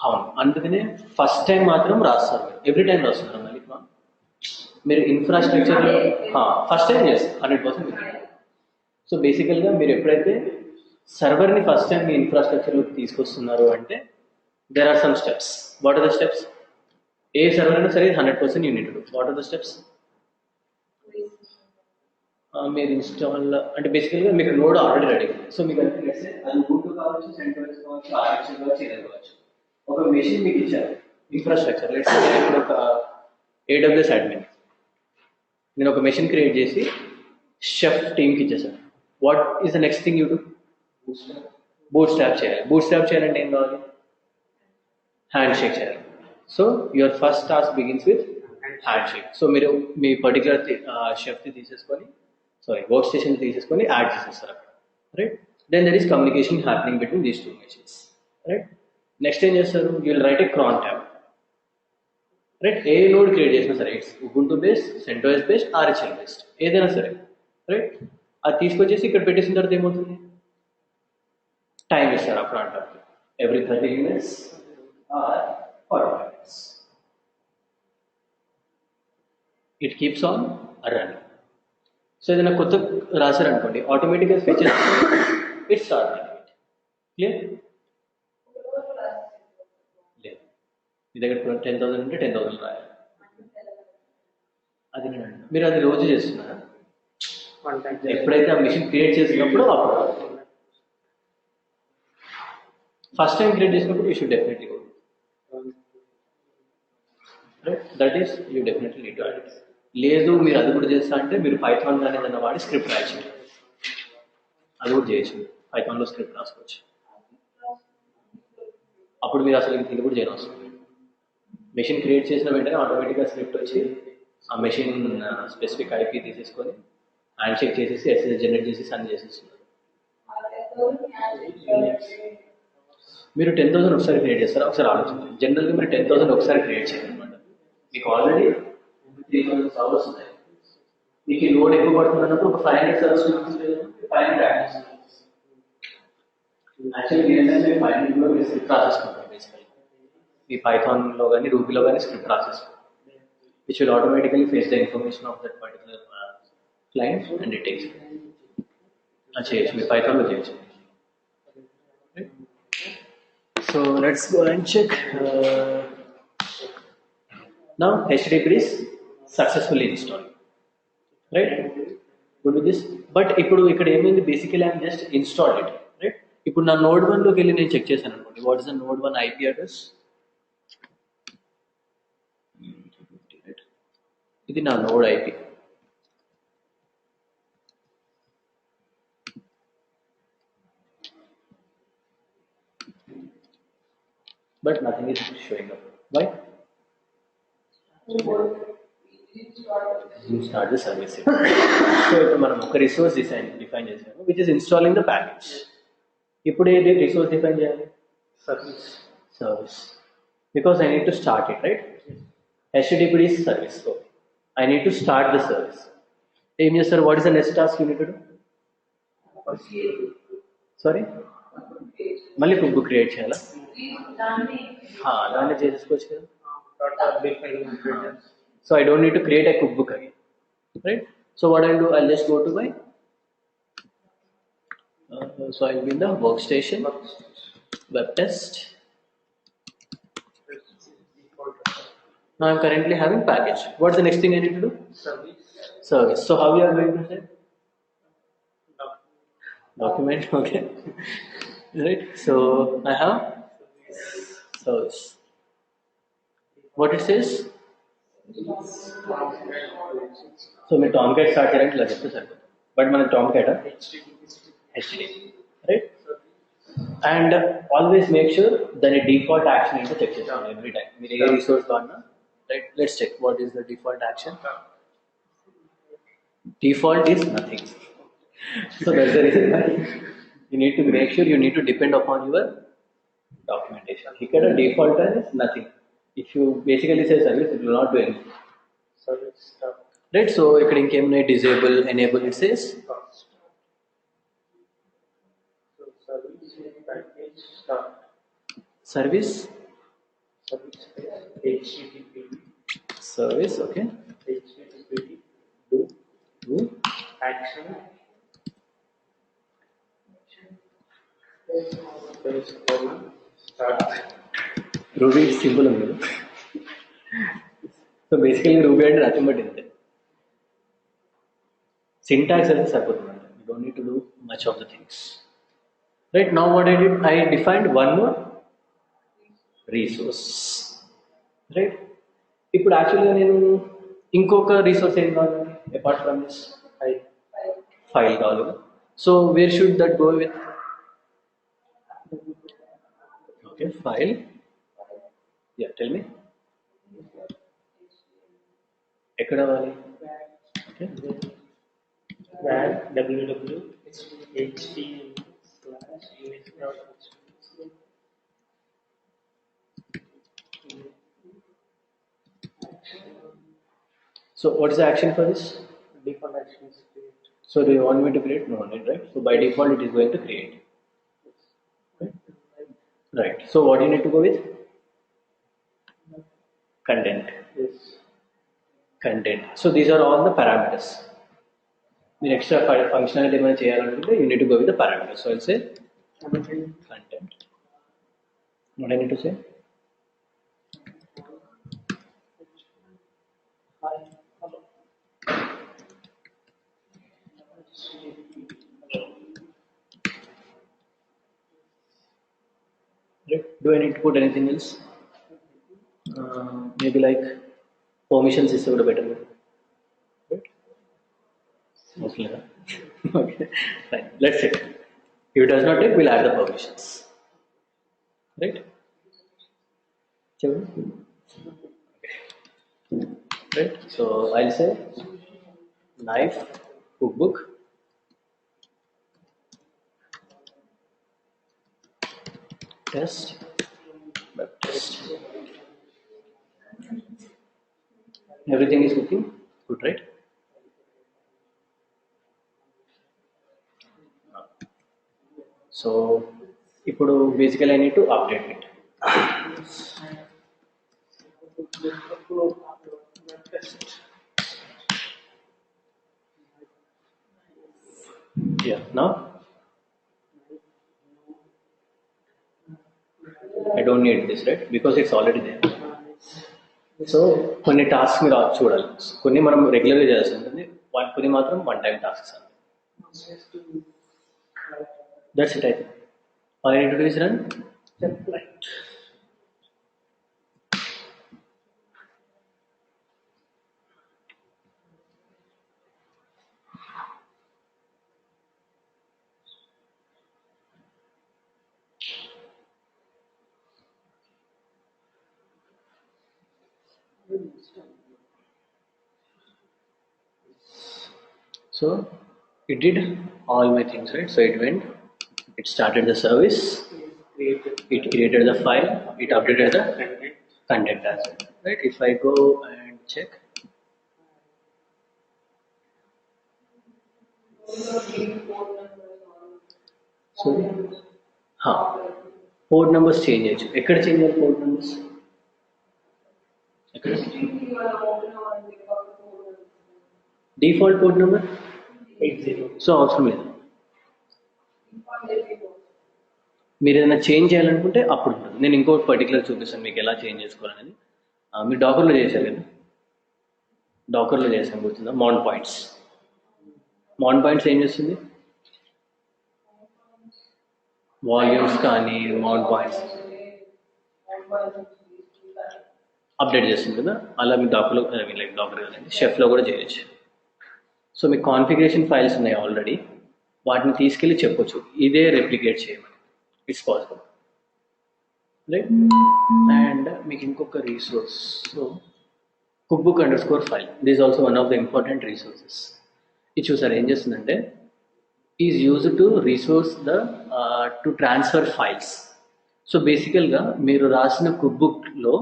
అవును, అందుకనే ఫస్ట్ టైం మాత్రం రాస్తారు. మీరు ఎవ్రీ టైం రాస్తున్నారు మళ్ళీ మీరు ఇన్ఫ్రాస్ట్రక్చర్లో ఫస్ట్ టైం చేస్తారు 100%. సో బేసికల్గా మీరు ఎప్పుడైతే సర్వర్ని ఫస్ట్ టైం మీ ఇన్ఫ్రాస్ట్రక్చర్లోకి తీసుకొస్తున్నారు అంటే there are some steps. What are the steps? A server అయినా సరే 100% you need to do. What are the steps? మీరు ఇన్స్టాల్ అంటే బేసికల్గా మీకు నోడ్ ఆల్రెడీ రెడీ. సో మీకు అది ubuntu కావచ్చు, సెంటోస్ కావచ్చు, ఆర్కిటెక్చర్ కావచ్చు, ఏదైనా కావచ్చు. ఒక మెషిన్ మీకు ఇచ్చారు ఇన్ఫ్రాస్ట్రక్చర్. లెట్స్ సే నేను ఒక AWS అడ్మిన్, నేను ఒక మెషిన్ క్రియేట్ చేసి షెఫ్ టీమ్కి ఇచ్చేసాను. What is the next thing you do? Boot strap చేయాలి. బూట్ స్ట్రాప్ చేయాలంటే ఏం కావాలి? హ్యాండ్ షేక్ చేయాలి. So your first task begins with hand shake. So మీరు మీ పర్టికులర్ షెఫ్ని తీసేసుకొని వర్క్ స్టేషన్ తీసేసుకొని యాడ్ చేసేస్తారు అక్కడ, right? Then there is communication happening between these 2 machines, right? Next ఏం చేస్తారు, you will write a crontab, right? A node create చేసినా సరే, it's ubuntu based, CentOS based, RHEL based, ఏదైనా సరే, right? అది తీసుకొచ్చేసి ఇక్కడ పెట్టేసిన తర్వాత ఏమవుతుంది, టైం ఇస్తారు ఆ క్రాన్ ట్యాబ్కి. Every 30 minutes or 40 minutes. It keeps on running. So ఏదైనా కొత్త రాశారనుకోండి, ఆటోమేటిక్గా features it's start running. Clear? లేదు, మీ దగ్గర 10,000 ఉంటే 10,000 రాయాలి. అది మీరు అది రోజు చేస్తున్నారా? ఎప్పుడైతే ఆ మిషన్ క్రియేట్ చేసినప్పుడు అప్పుడు ఫస్ట్ టైం క్రియేట్ చేసినప్పుడు you should definitely go. Right? That is you definitely need to add it. లేదు మీరు అది కూడా చేస్తా అంటే మీరు పైథాన్ కానీ ఏదైనా వాడి స్క్రిప్ట్ రాయచ్చు, అది కూడా చేయొచ్చు. పైథాన్లో స్క్రిప్ట్ రాసుకోవచ్చు. అప్పుడు మీరు అసలు ఇది కూడా చేయడం అవసరం. మెషిన్ క్రియేట్ చేసిన వెంటనే ఆటోమేటిక్గా స్క్రిప్ట్ వచ్చి ఆ మెషిన్ స్పెసిఫిక్ IP తీసేసుకొని హ్యాండ్ షేక్ చేసేసి SSH జనరేట్ చేసేసి అన్ని చేసేస్తున్నారు. మీరు 10,000 ఒకసారి క్రియేట్ చేస్తారా? ఒకసారి ఆలోచించండి. జనరల్గా మీరు 10,000 ఒకసారి క్రియేట్ చేయాలన్నమాట. మీకు ఆల్రెడీ 3,000 సర్వర్స్ ఉన్నాయి. మీకు ఈ లోడ్ ఎక్కువ పడుతుంది అన్నప్పుడు ఒక 500 సర్వర్స్ 500 యాడ్ చేస్తారు. యాక్చువల్లీ ఏంటంటే 500 కూడా మీరు స్క్రిప్ట్ రాసేసుకుంటారు. బేసికల్లీ మీ పైథాన్లో కానీ రూబీలో కానీ script రాసేసుకుంటారు, which will automatically fetch the information of that particular client and it takes it. చేయొచ్చు, మీరు పైథాన్లో చేయొచ్చు. So let's go and check. Now HTTP is successfully installed, right? Good with this. But ఇప్పుడు ఇక్కడ ఏమైంది, basically I'm just install it, right? ఇప్పుడు నా node 1లోకి వెళ్ళి నేను చెక్ చేశాను అనుకోండి, what is the node 1 IP address? ఇది నా node IP. But nothing is showing up. Why? Start the service. So ఇప్పుడు మనం ఒక రిసోర్స్ డిఫైన్ చేసాము, which is installing the package. ఇప్పుడు ఏది రిసోర్స్ డిఫైన్ చేయాలి? Service. Because I need to start it, right? HTTP is service. So I need to start the service. ఏం చేస్తారు? What is the next task you need to do? Sorry, మళ్ళీ cook book create చేయాలా? దాన్ని చేసేసుకోవచ్చు కదా. So I don't need to create a cookbook again, right? So what I'll do, I'll just go to my so I'll be in the workstation, web test. Now I'm currently having package. What's the next thing I need to do? Service. So how we are going to say? Document. Okay. Right. So I have service. What it says? So मैं Tomcat start करेंगे लगे तो sir, but मैंने Tomcat HTTP, right? And always make sure that a default action into check it on every time. मेरे resource corner, right? Let's check what is the default action. Default is nothing. So that's the reason why you need to make sure you need to depend upon your documentation. Here the default is nothing. If you basically say service, it will not do anything. Service start. Right? So ఇక్కడ ఇంకేమైనా disable, enable it says. So service package start. Service. Service HTTP. Service, okay. HTTP Do. action. Service colon start. Ruby simple ఉంది. So basically Ruby అంటే nothing but ఇంతే. Syntax అయితే సరిపోతుంది. You don't need to do much of the things. Right, now what I did, I defined one more resource. Right? ఇప్పుడు యాక్చువల్గా నేను ఇంకొక resource ఏం కావాలి అపార్ట్ ఫ్రమ్ దిస్? ఫైల్ కావాలి. So where should that go with? Okay, file. Yeah, tell me ఎక్కడ కావాలి? Okay, var www html/image.html. so what is the action for this? Default action is create. So do you want me to create? No need, right? So by default it is going to create. Right. So what do you need to go with? Content. Yes. Content. So these are all the parameters. The extra functionality ఏమైనా చేయాలనుకుంటే you need to go with the parameters. So I'll say content. What I need to say? Right. Do I need to put anything else? Maybe like permissions is better. Right? Okay. Okay. Fine. Let's check. If it does not take, we'll add the permissions. Right? Okay. Right. So I'll say knife cookbook. Test, web test. Everything is looking good, right? So, ఇప్పుడు basically I need to update it. Yeah, now I don't need this, right? Because it's already there. So కొన్ని task మీరు చూడాలి, కొన్ని మనం రెగ్యులర్గా చేయాల్సి ఉంటుంది, కొన్ని మాత్రం వన్ టైం టాస్క్స్ అండి. Just to That's it, I think. All I need to do is run. just like So it did all my things, right? So it went, it started the service, it created the file, it updated the content as well, right? If I go and check, so port numbers change చేయొచ్చు. ఎక్కడ change చేయాలి port numbers? ఎక్కడ default port number 80. So అవసరం లేదు. మీరు ఏదైనా change చేయాలనుకుంటే అప్పుడు ఉంటుంది. నేను ఇంకోటి పర్టికులర్ చూపిస్తాను మీకు ఎలా చేంజ్ చేసుకోవాలనేది. మీరు డాకర్లో చేశారు కదా, డాకర్లో చేసాను గుర్తుందా? Mount points. మౌంట్ పాయింట్స్ ఏం చేస్తుంది? వాల్యూమ్స్ కానీ మౌంట్ పాయింట్స్ అప్డేట్ చేస్తుంది కదా, అలా మీ డాకర్లో లైక్ డాకర్ కదండి, షెఫ్లో కూడా చేయొచ్చు. సో మీ కాన్ఫిగరేషన్ ఫైల్స్ ఉన్నాయి ఆల్రెడీ, వాటిని తీసుకెళ్ళి చెప్పొచ్చు ఇదే రెప్లికేట్ చేయమని. It's possible, right? అండ్ మీకు ఇంకొక resource, so cookbook_file, this is also one of the important resources. ఇది చూసారు ఏం చేస్తుందంటే, is use to resource the to transfer files. So బేసికల్గా మీరు రాసిన కుక్బుక్లో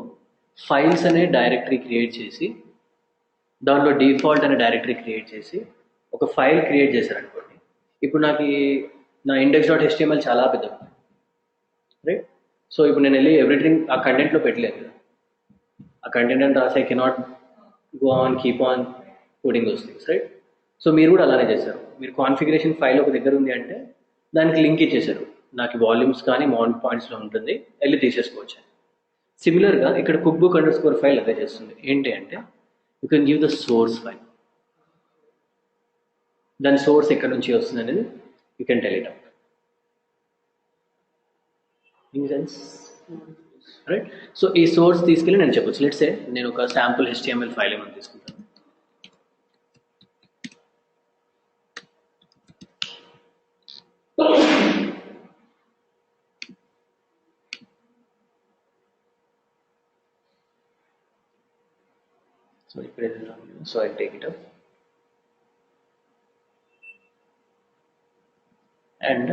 ఫైల్స్ అనే డైరెక్టరీ క్రియేట్ చేసి, దాంట్లో డిఫాల్ట్ అనే డైరెక్టరీ క్రియేట్ చేసి ఒక ఫైల్ క్రియేట్ చేశారనుకోండి. ఇప్పుడు నాకు నా index.html చాలా పెద్దది, రైట్? సో ఇప్పుడు నేను వెళ్ళి ఎవ్రీథింగ్ ఆ కంటెంట్లో పెట్టలేదు కదా, ఆ కంటెంట్ అని రాసి I cannot go on keep on coding those things, right? So మీరు కూడా అలానే చేశారు. మీరు కాన్ఫిగరేషన్ ఫైల్ ఒక దగ్గర ఉంది అంటే దానికి లింక్ ఇచ్చేసారు, నాకు వాల్యూమ్స్ కానీ మౌంట్ పాయింట్స్లో ఉంటుంది, వెళ్ళి తీసేసుకోవచ్చు. సిమిలర్గా ఇక్కడ cookbook_file అదే చేస్తుంది. ఏంటి అంటే, you can give the source file, దాని సోర్స్ ఎక్కడి నుంచి వస్తుంది అనేది you can tell it out. In sense, right? So ఈ సోర్స్ తీసుకెళ్ళి నేను చెప్పొచ్చు. లెట్స్ సే నేను ఒక శాంపుల్ HTML ఫైల్ ఏమైనా తీసుకుంటాను. సో ఇక్కడ ఏదైనా, so I take it up and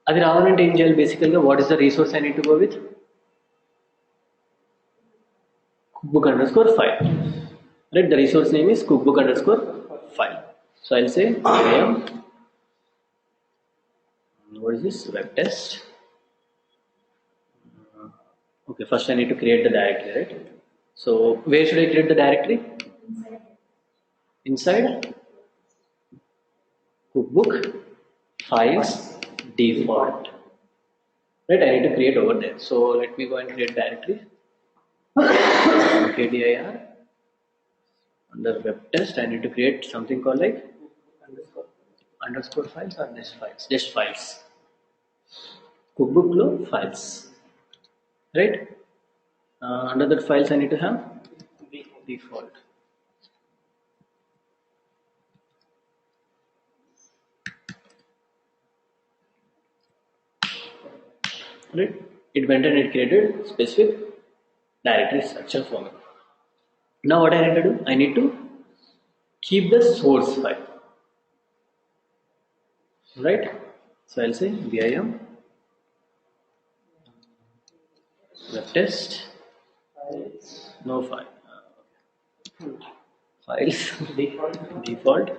అది రావాలంటే ఏం చేయాలి? బేసికల్గా what is the resource I need to go with? cookbook_file, right? The resource name is cookbook_file. So I'll say I am, what is this, web test. Okay, first I need to create the directory, right? So where should I create the directory? Inside cookbook files default, right? I need to create over there. So let me go and create directory. KDIR under web test. I need to create something called like underscore files or just files. Cookbook lo files, right? Under that files I need to have default. Right? It went and it created specific directory structure for me. Now what I need to do? I need to keep the source file, right? So I'll say vim web test no file files default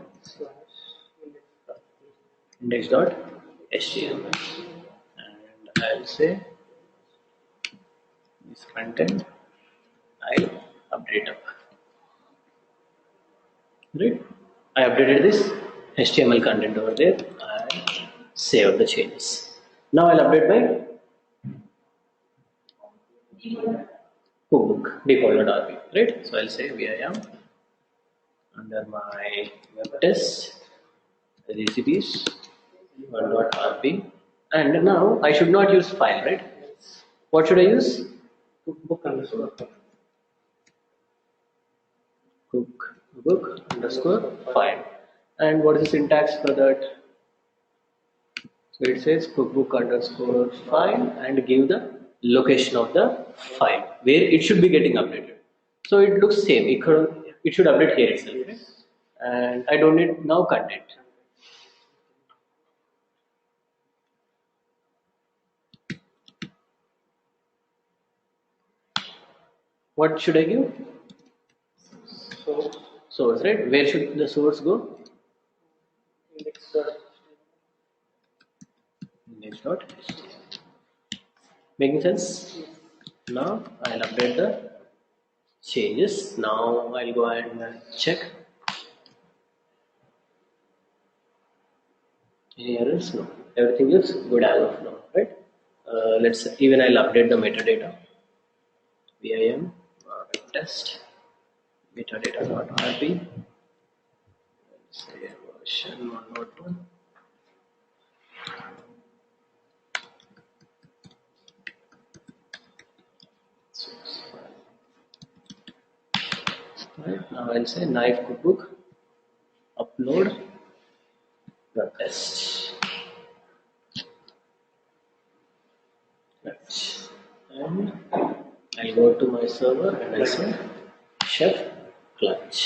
index.html and I'll say this content I'll update up, right? I updated this HTML content over there and save the changes. Now I'll update my cookbook default.rb, right? So I'll say vim under my web test recipes 1.rb, and now I should not use file, right? What should I use? Cookbook underscore Cookbook underscore file. And what is the syntax for that? So it says cookbook underscore file and give the location of the file where it should be getting updated. So it looks same. It should update here itself, right? And I don't need now content. What should I give? Source, right? Where should the source go? Index.html. Making sense? Now I'll update the changes. Now I'll go and check. Any errors? No. Everything looks good as of now, right? I'll update the metadata. VIM test metadata.rb. Say version 1.1. Right, now I'll say knife cookbook upload the test. Right. And I'll go to my server and I'll say chef clutch.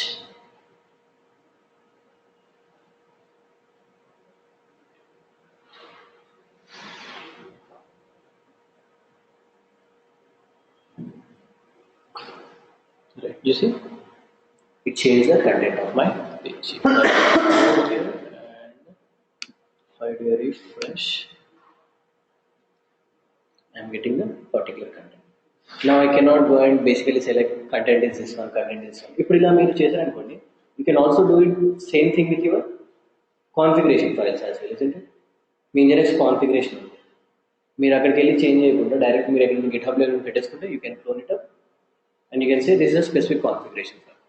Right, you see? It changed the content of my page. And if I do a refresh, I'm getting the particular content. Now I cannot go and basically select content is this one, content is this one. ఇప్పుడు ఇలా మీరు చేశారనుకోండి, you can also do it same thing with your configuration files as well, isn't it? Me Nginx configuration ఉంది. మీరు అక్కడికి వెళ్ళి change చేయకుండా direct మీరు ఎక్కడ GitHub లో పెట్టేసుకుంటే you can clone it up and you can say this is a specific configuration file.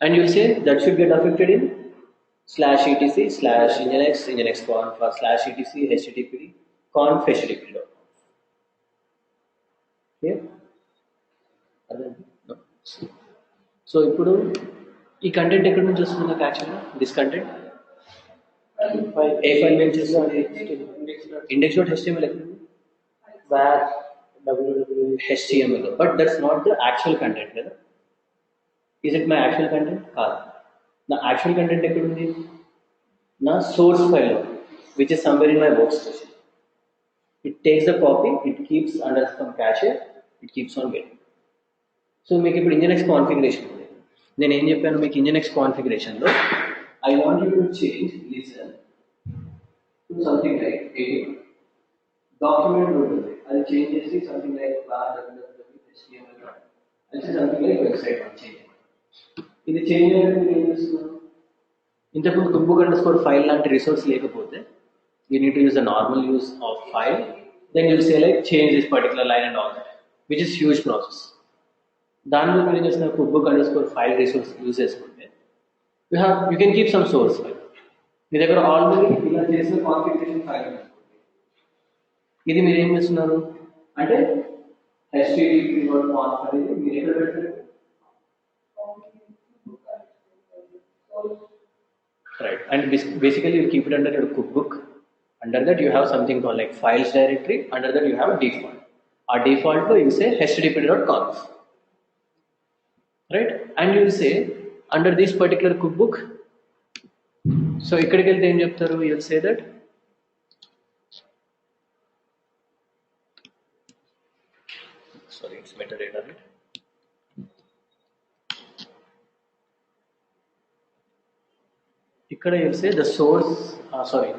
And you'll say that should get affected in /etc/nginx nginx-conf or /etc httpd conf httpd. Clear? No. So ఇప్పుడు ఈ content ఎక్కడి నుంచి వస్తుంది నాకు యాక్చువల్గా this content A file నుంచి వస్తుంది index.html ఎక్కడ ఉంది HTML, but that's not the actual content కదా. Is it my actual content? కాదు. నా actual content ఎక్కడ ఉంది? నా source file, which is somewhere in my workstation. It takes the copy, it keeps under some cache, it keeps on getting. So మీకు ఇప్పుడు Nginx configuration ఉంది. నేను ఏం చెప్పాను మీకు Nginx కాన్ఫిగరేషన్లో I want you to change listen to something like 81. Document ఉంటుంది అది change చేసి something like class-4 అంటే something like website చేంజ్. ఇది చేంజ్ చేయడానికి మీరు ఏం చేస్తున్నారు? ఇంతకుముందు cookbook underscore file లాంటి రిసోర్స్ లేకపోతే you need to use the normal use of file, then you'll say like change this particular line and all that, which is huge process. దానిలో మీరు ఏం చేస్తున్నారు? cookbook underscore file resource use చేసుకుంటే you can keep some source file. మీ దగ్గర already ఇలా చేసిన configuration file ఉంది. ఇది మీరు ఏం చేస్తున్నారు అంటే http.conf అనేది మీరు ఎక్కడ పెడతారు? Right, and basically you keep it under your cookbook. Under that you have something called like files directory. Under that you have a default. Our default lo you say http.conf, right? And you will say under this particular cookbook. So ikkadiki velte em cheptaru? You will say that sorry, it's metadata, right? Ikkada you will say the source,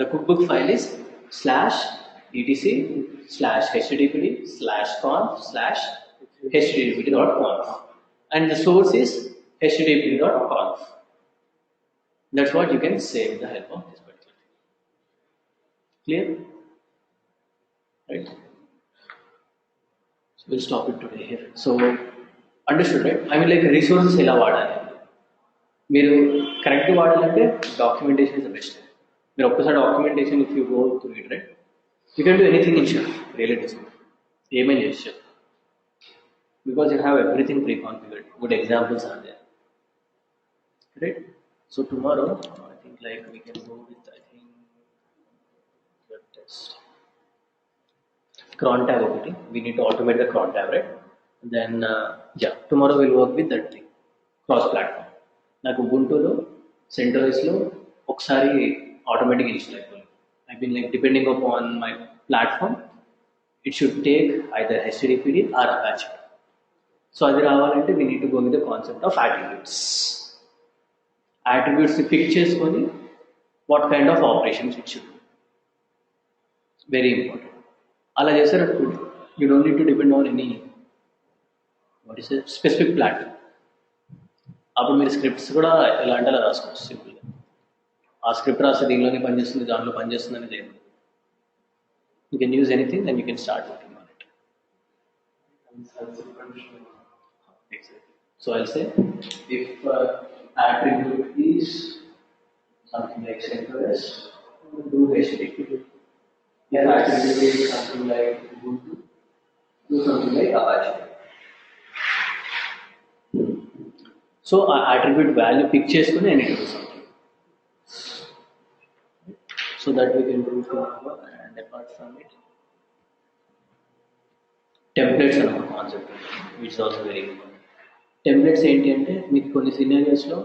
the cookbook file is /etc/httpd/conf/httpd.conf and the source is httpd.conf. That's what you can say with the help of this particular thing. Clear? Right? So we'll stop it today here. So understood, right? I mean like resources ela vaadali. మీరు కరెక్ట్గా వాడాలంటే documentation is the best. మీరు ఒక్కసారి documentation if you go through it right, you can do anything in Chef really this ఏమేం చేసి because you have everything pre-configured. Good examples are there, right? So tomorrow, I think like we can go with the test cron tab ఒకటి. We need to automate the cron tab, right? Then yeah, tomorrow we'll work with that thing, cross platform. నాకు ubuntu centralized ఒకసారి automatic install అయిపోయింది. I mean like depending upon my platform, it should take either HTTPD or Apache. So అది రావాలంటే we need to go with the concept of attributes. Attributes ని pick చేసుకొని what kind of operations it should do. Very important. అలా చేసేటప్పుడు you don't need to depend on any what is a specific platform. అప్పుడు మీరు scripts కూడా ఎలా అంటే అలా రాసుకోవచ్చు సింపుల్గా. ఆ స్క్రిప్ట్ రాస్తే దీనిలోనే పనిచేస్తుంది దానిలో పనిచేస్తుంది అనేది లేదు. You can use anything and you can start working on it. Exactly. So I'll say if attribute is something like CentOS, do HTTP. If attribute is something like Ubuntu, do something like Apache. So attribute value pick చేసుకొని I need to do something. So that we can do tomorrow, and apart from it, templates are one concept which is also very important. Templates ఏంటి అంటే మీకు కొన్ని సినారియోస్లో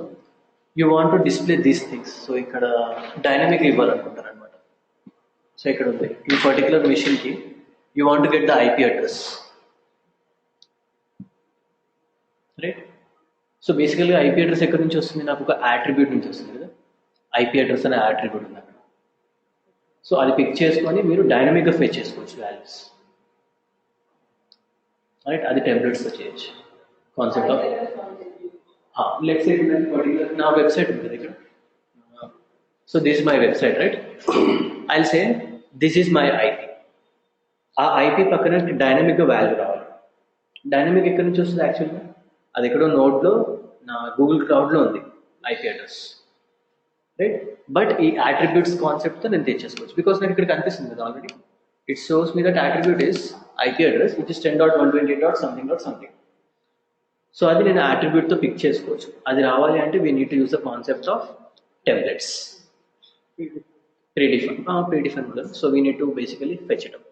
you want to display these things. So ఇక్కడ dynamic ఇవ్వాలనుకుంటారు అనమాట. So ఇక్కడ ఉంది ఈ పర్టికులర్ మెషిన్కి you want to get the IP address, right? So బేసికల్గా ఐపీ అడ్రస్ ఎక్కడి నుంచి వస్తుంది? నాకు ఒక యాట్రిబ్యూట్ నుంచి వస్తుంది కదా, ఐపీ అడ్రస్ అనే యాట్రిబ్యూట్ ఉంది అక్కడ. సో అది పిక్ చేసుకొని మీరు డైనమిక్గా ఫెచ్ చేసుకోవచ్చు వాల్యూస్, రైట్? అది టెంప్లెట్స్తో చేయొచ్చు. Concept of let's say particular నా వెబ్సైట్ ఉంటుంది ఇక్కడ. So this is my website, right? I'll say this is my IP. ఆ ఐపీ పక్కన డైనమిక్గా వాల్యూ రావాలి. డైనమిక్ ఎక్కడి నుంచి వస్తుంది యాక్చువల్గా? అది ఎక్కడో నోడ్లో నా గూగుల్ క్లౌడ్లో ఉంది ఐపీ అడ్రస్, రైట్? బట్ ఈ అట్రిబ్యూట్స్ కాన్సెప్ట్తో నేను తెచ్చేసుకోవచ్చు బికాస్ నాకు ఇక్కడ కనిపిస్తుంది కదా already. It shows me that attribute is IP address which is 10.128.something. So అది నేను అట్రిబ్యూట్తో పిక్ చేసుకోవచ్చు. అది రావాలి అంటే we need to use the concept of templates, predefine ఉండదు. So we need to basically fetch it up,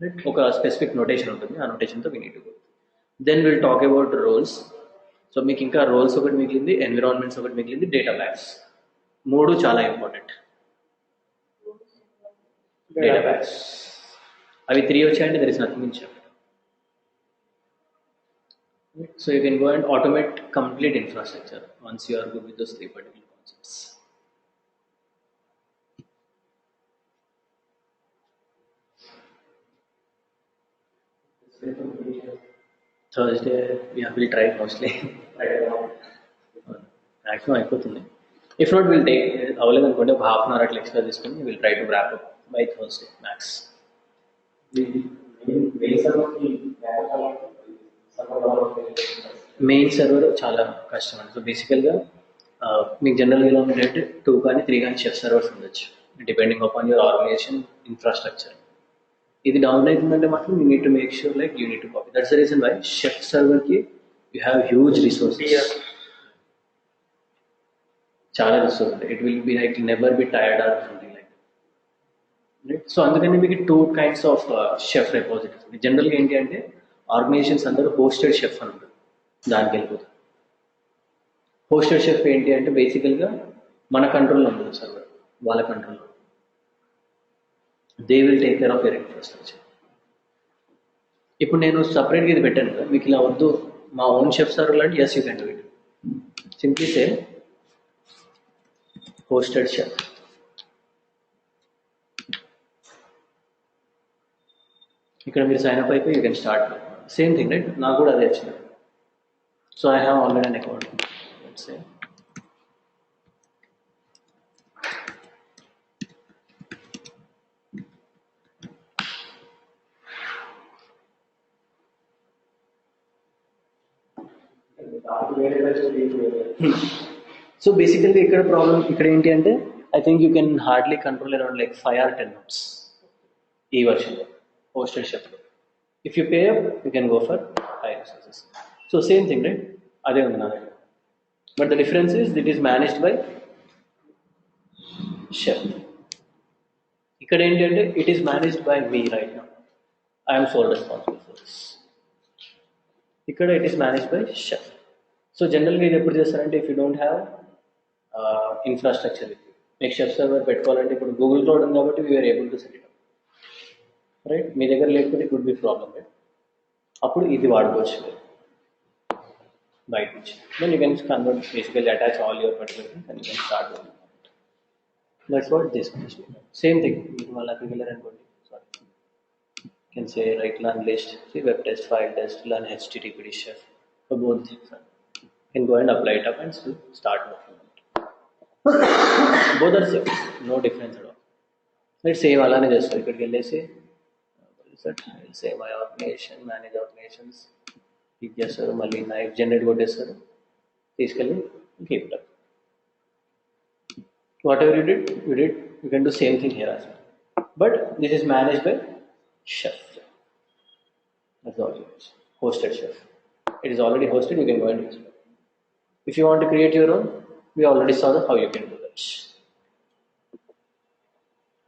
right? ఒక specific notation ఉంటుంది, ఆ నోటేషన్తో we need to go. Then will talk about roles. So మీకు ఇంకా రోల్స్ ఒకటి మిగిలింది, environments ఒకటి మిగిలింది, డేటా బ్యాగ్స్. మూడు చాలా ఇంపార్టెంట్. డేటా బ్యాగ్స్ అవి 3 వచ్చాయంటే there is nothing in Chef. So you can go and automate complete infrastructure once you are good with those 3 particular concepts. Thursday, yeah, we'll try mostly. Maximum అయిపోతుంది. If not, we'll take అవలేదు అనుకోండి ఒక half an hour అట్లా extra తీసుకొని we'll try to wrap up by Thursday max. Main server చాలా కష్టం అండి. So బేసికల్గా మీకు జనరల్గా ఎలా ఉంటే 2 కానీ 3 కానీ షెఫ్ సర్వర్స్ ఉండొచ్చు depending upon your organization infrastructure. ఇది డౌన్ అవుతుందంటే మాత్రం you need to make sure like you need to copy. That's the reason why Chef సర్వర్కి యూ హ్యావ్ హ్యూజ్ రిసోర్సెస్, చాలా resources. It will be like never be tired or something like right. So అందుకని మీకు 2 kinds of chef రెపాజిటరీస్. జనరల్గా ఏంటి అంటే organisations అందరూ hosted chef అని ఉంటుంది, దానికి వెళ్ళిపోతుంది. హోస్టెడ్ షెఫ్ ఏంటి అంటే బేసికల్గా మన కంట్రోల్లో ఉంటుంది సర్వర్, వాళ్ళ కంట్రోల్లో. They will take care of your infrastructure. ఇప్పుడు నేను సపరేట్గా ఇది పెట్టాను కదా, మీకు ఇలా వద్దు మా ఓన్ షెఫ్ సర్వర్ అంటే as you can do it. Simply say hosted Chef. ఇక్కడ మీరు సైన్ అప్ అయిపోయి you can start. Same thing right, నాకు కూడా అదే వచ్చింది. So I have already an account. Let's say so బేసికల్గా ఇక్కడ ప్రాబ్లం ఇక్కడ ఏంటి అంటే I think you can hardly control around like 5 or 10 nodes ఈ వర్షన్లో హోస్టెడ్ షెఫ్లో. If you pay up you can go for high resources. So same thing right, అదే ఉంది నా దగ్గర. But the difference is that is managed by Chef. ఇక్కడ ఏంటంటే it is managed by me right now, I'm sole responsible for this. ఇక్కడ it is managed by Chef. So జనరల్గా ఇది ఎప్పుడు చేస్తారంటే if you don't have infrastructure మీకు Chef server పెట్టుకోవాలంటే ఇప్పుడు గూగుల్ క్లౌడ్ ఉంది కాబట్టి we're able to set it up right. మీ దగ్గర లేకపోతే it would be problem right. అప్పుడు ఇది వాడుకోవచ్చు బయట నుంచి. Then you can convert basically attach all your particular things and you can start doing. That's what this means. Same thing మీరు మళ్ళీ అక్కడికి వెళ్ళారనుకోండి, sorry can say right learn list, see web test, file test, learn HTTPD chef for both things. You can go and apply it up and start working on it. Both are same, no difference at all. Let's say అలానే చేస్తారు. ఇక్కడికి వెళ్ళేసి say my automation, manage automations click చేస్తారు, మళ్ళీ knife generate కొట్టేస్తారు, తీసుకెళ్ళి keep it up. Whatever you did, you can do same thing here as well. But this is managed by chef. That's all it is. Hosted chef. It is already hosted, you can go and use it. If you want to create your own, we already saw how you can do that.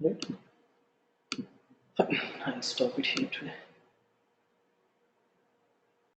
Right? I'll stop it here today.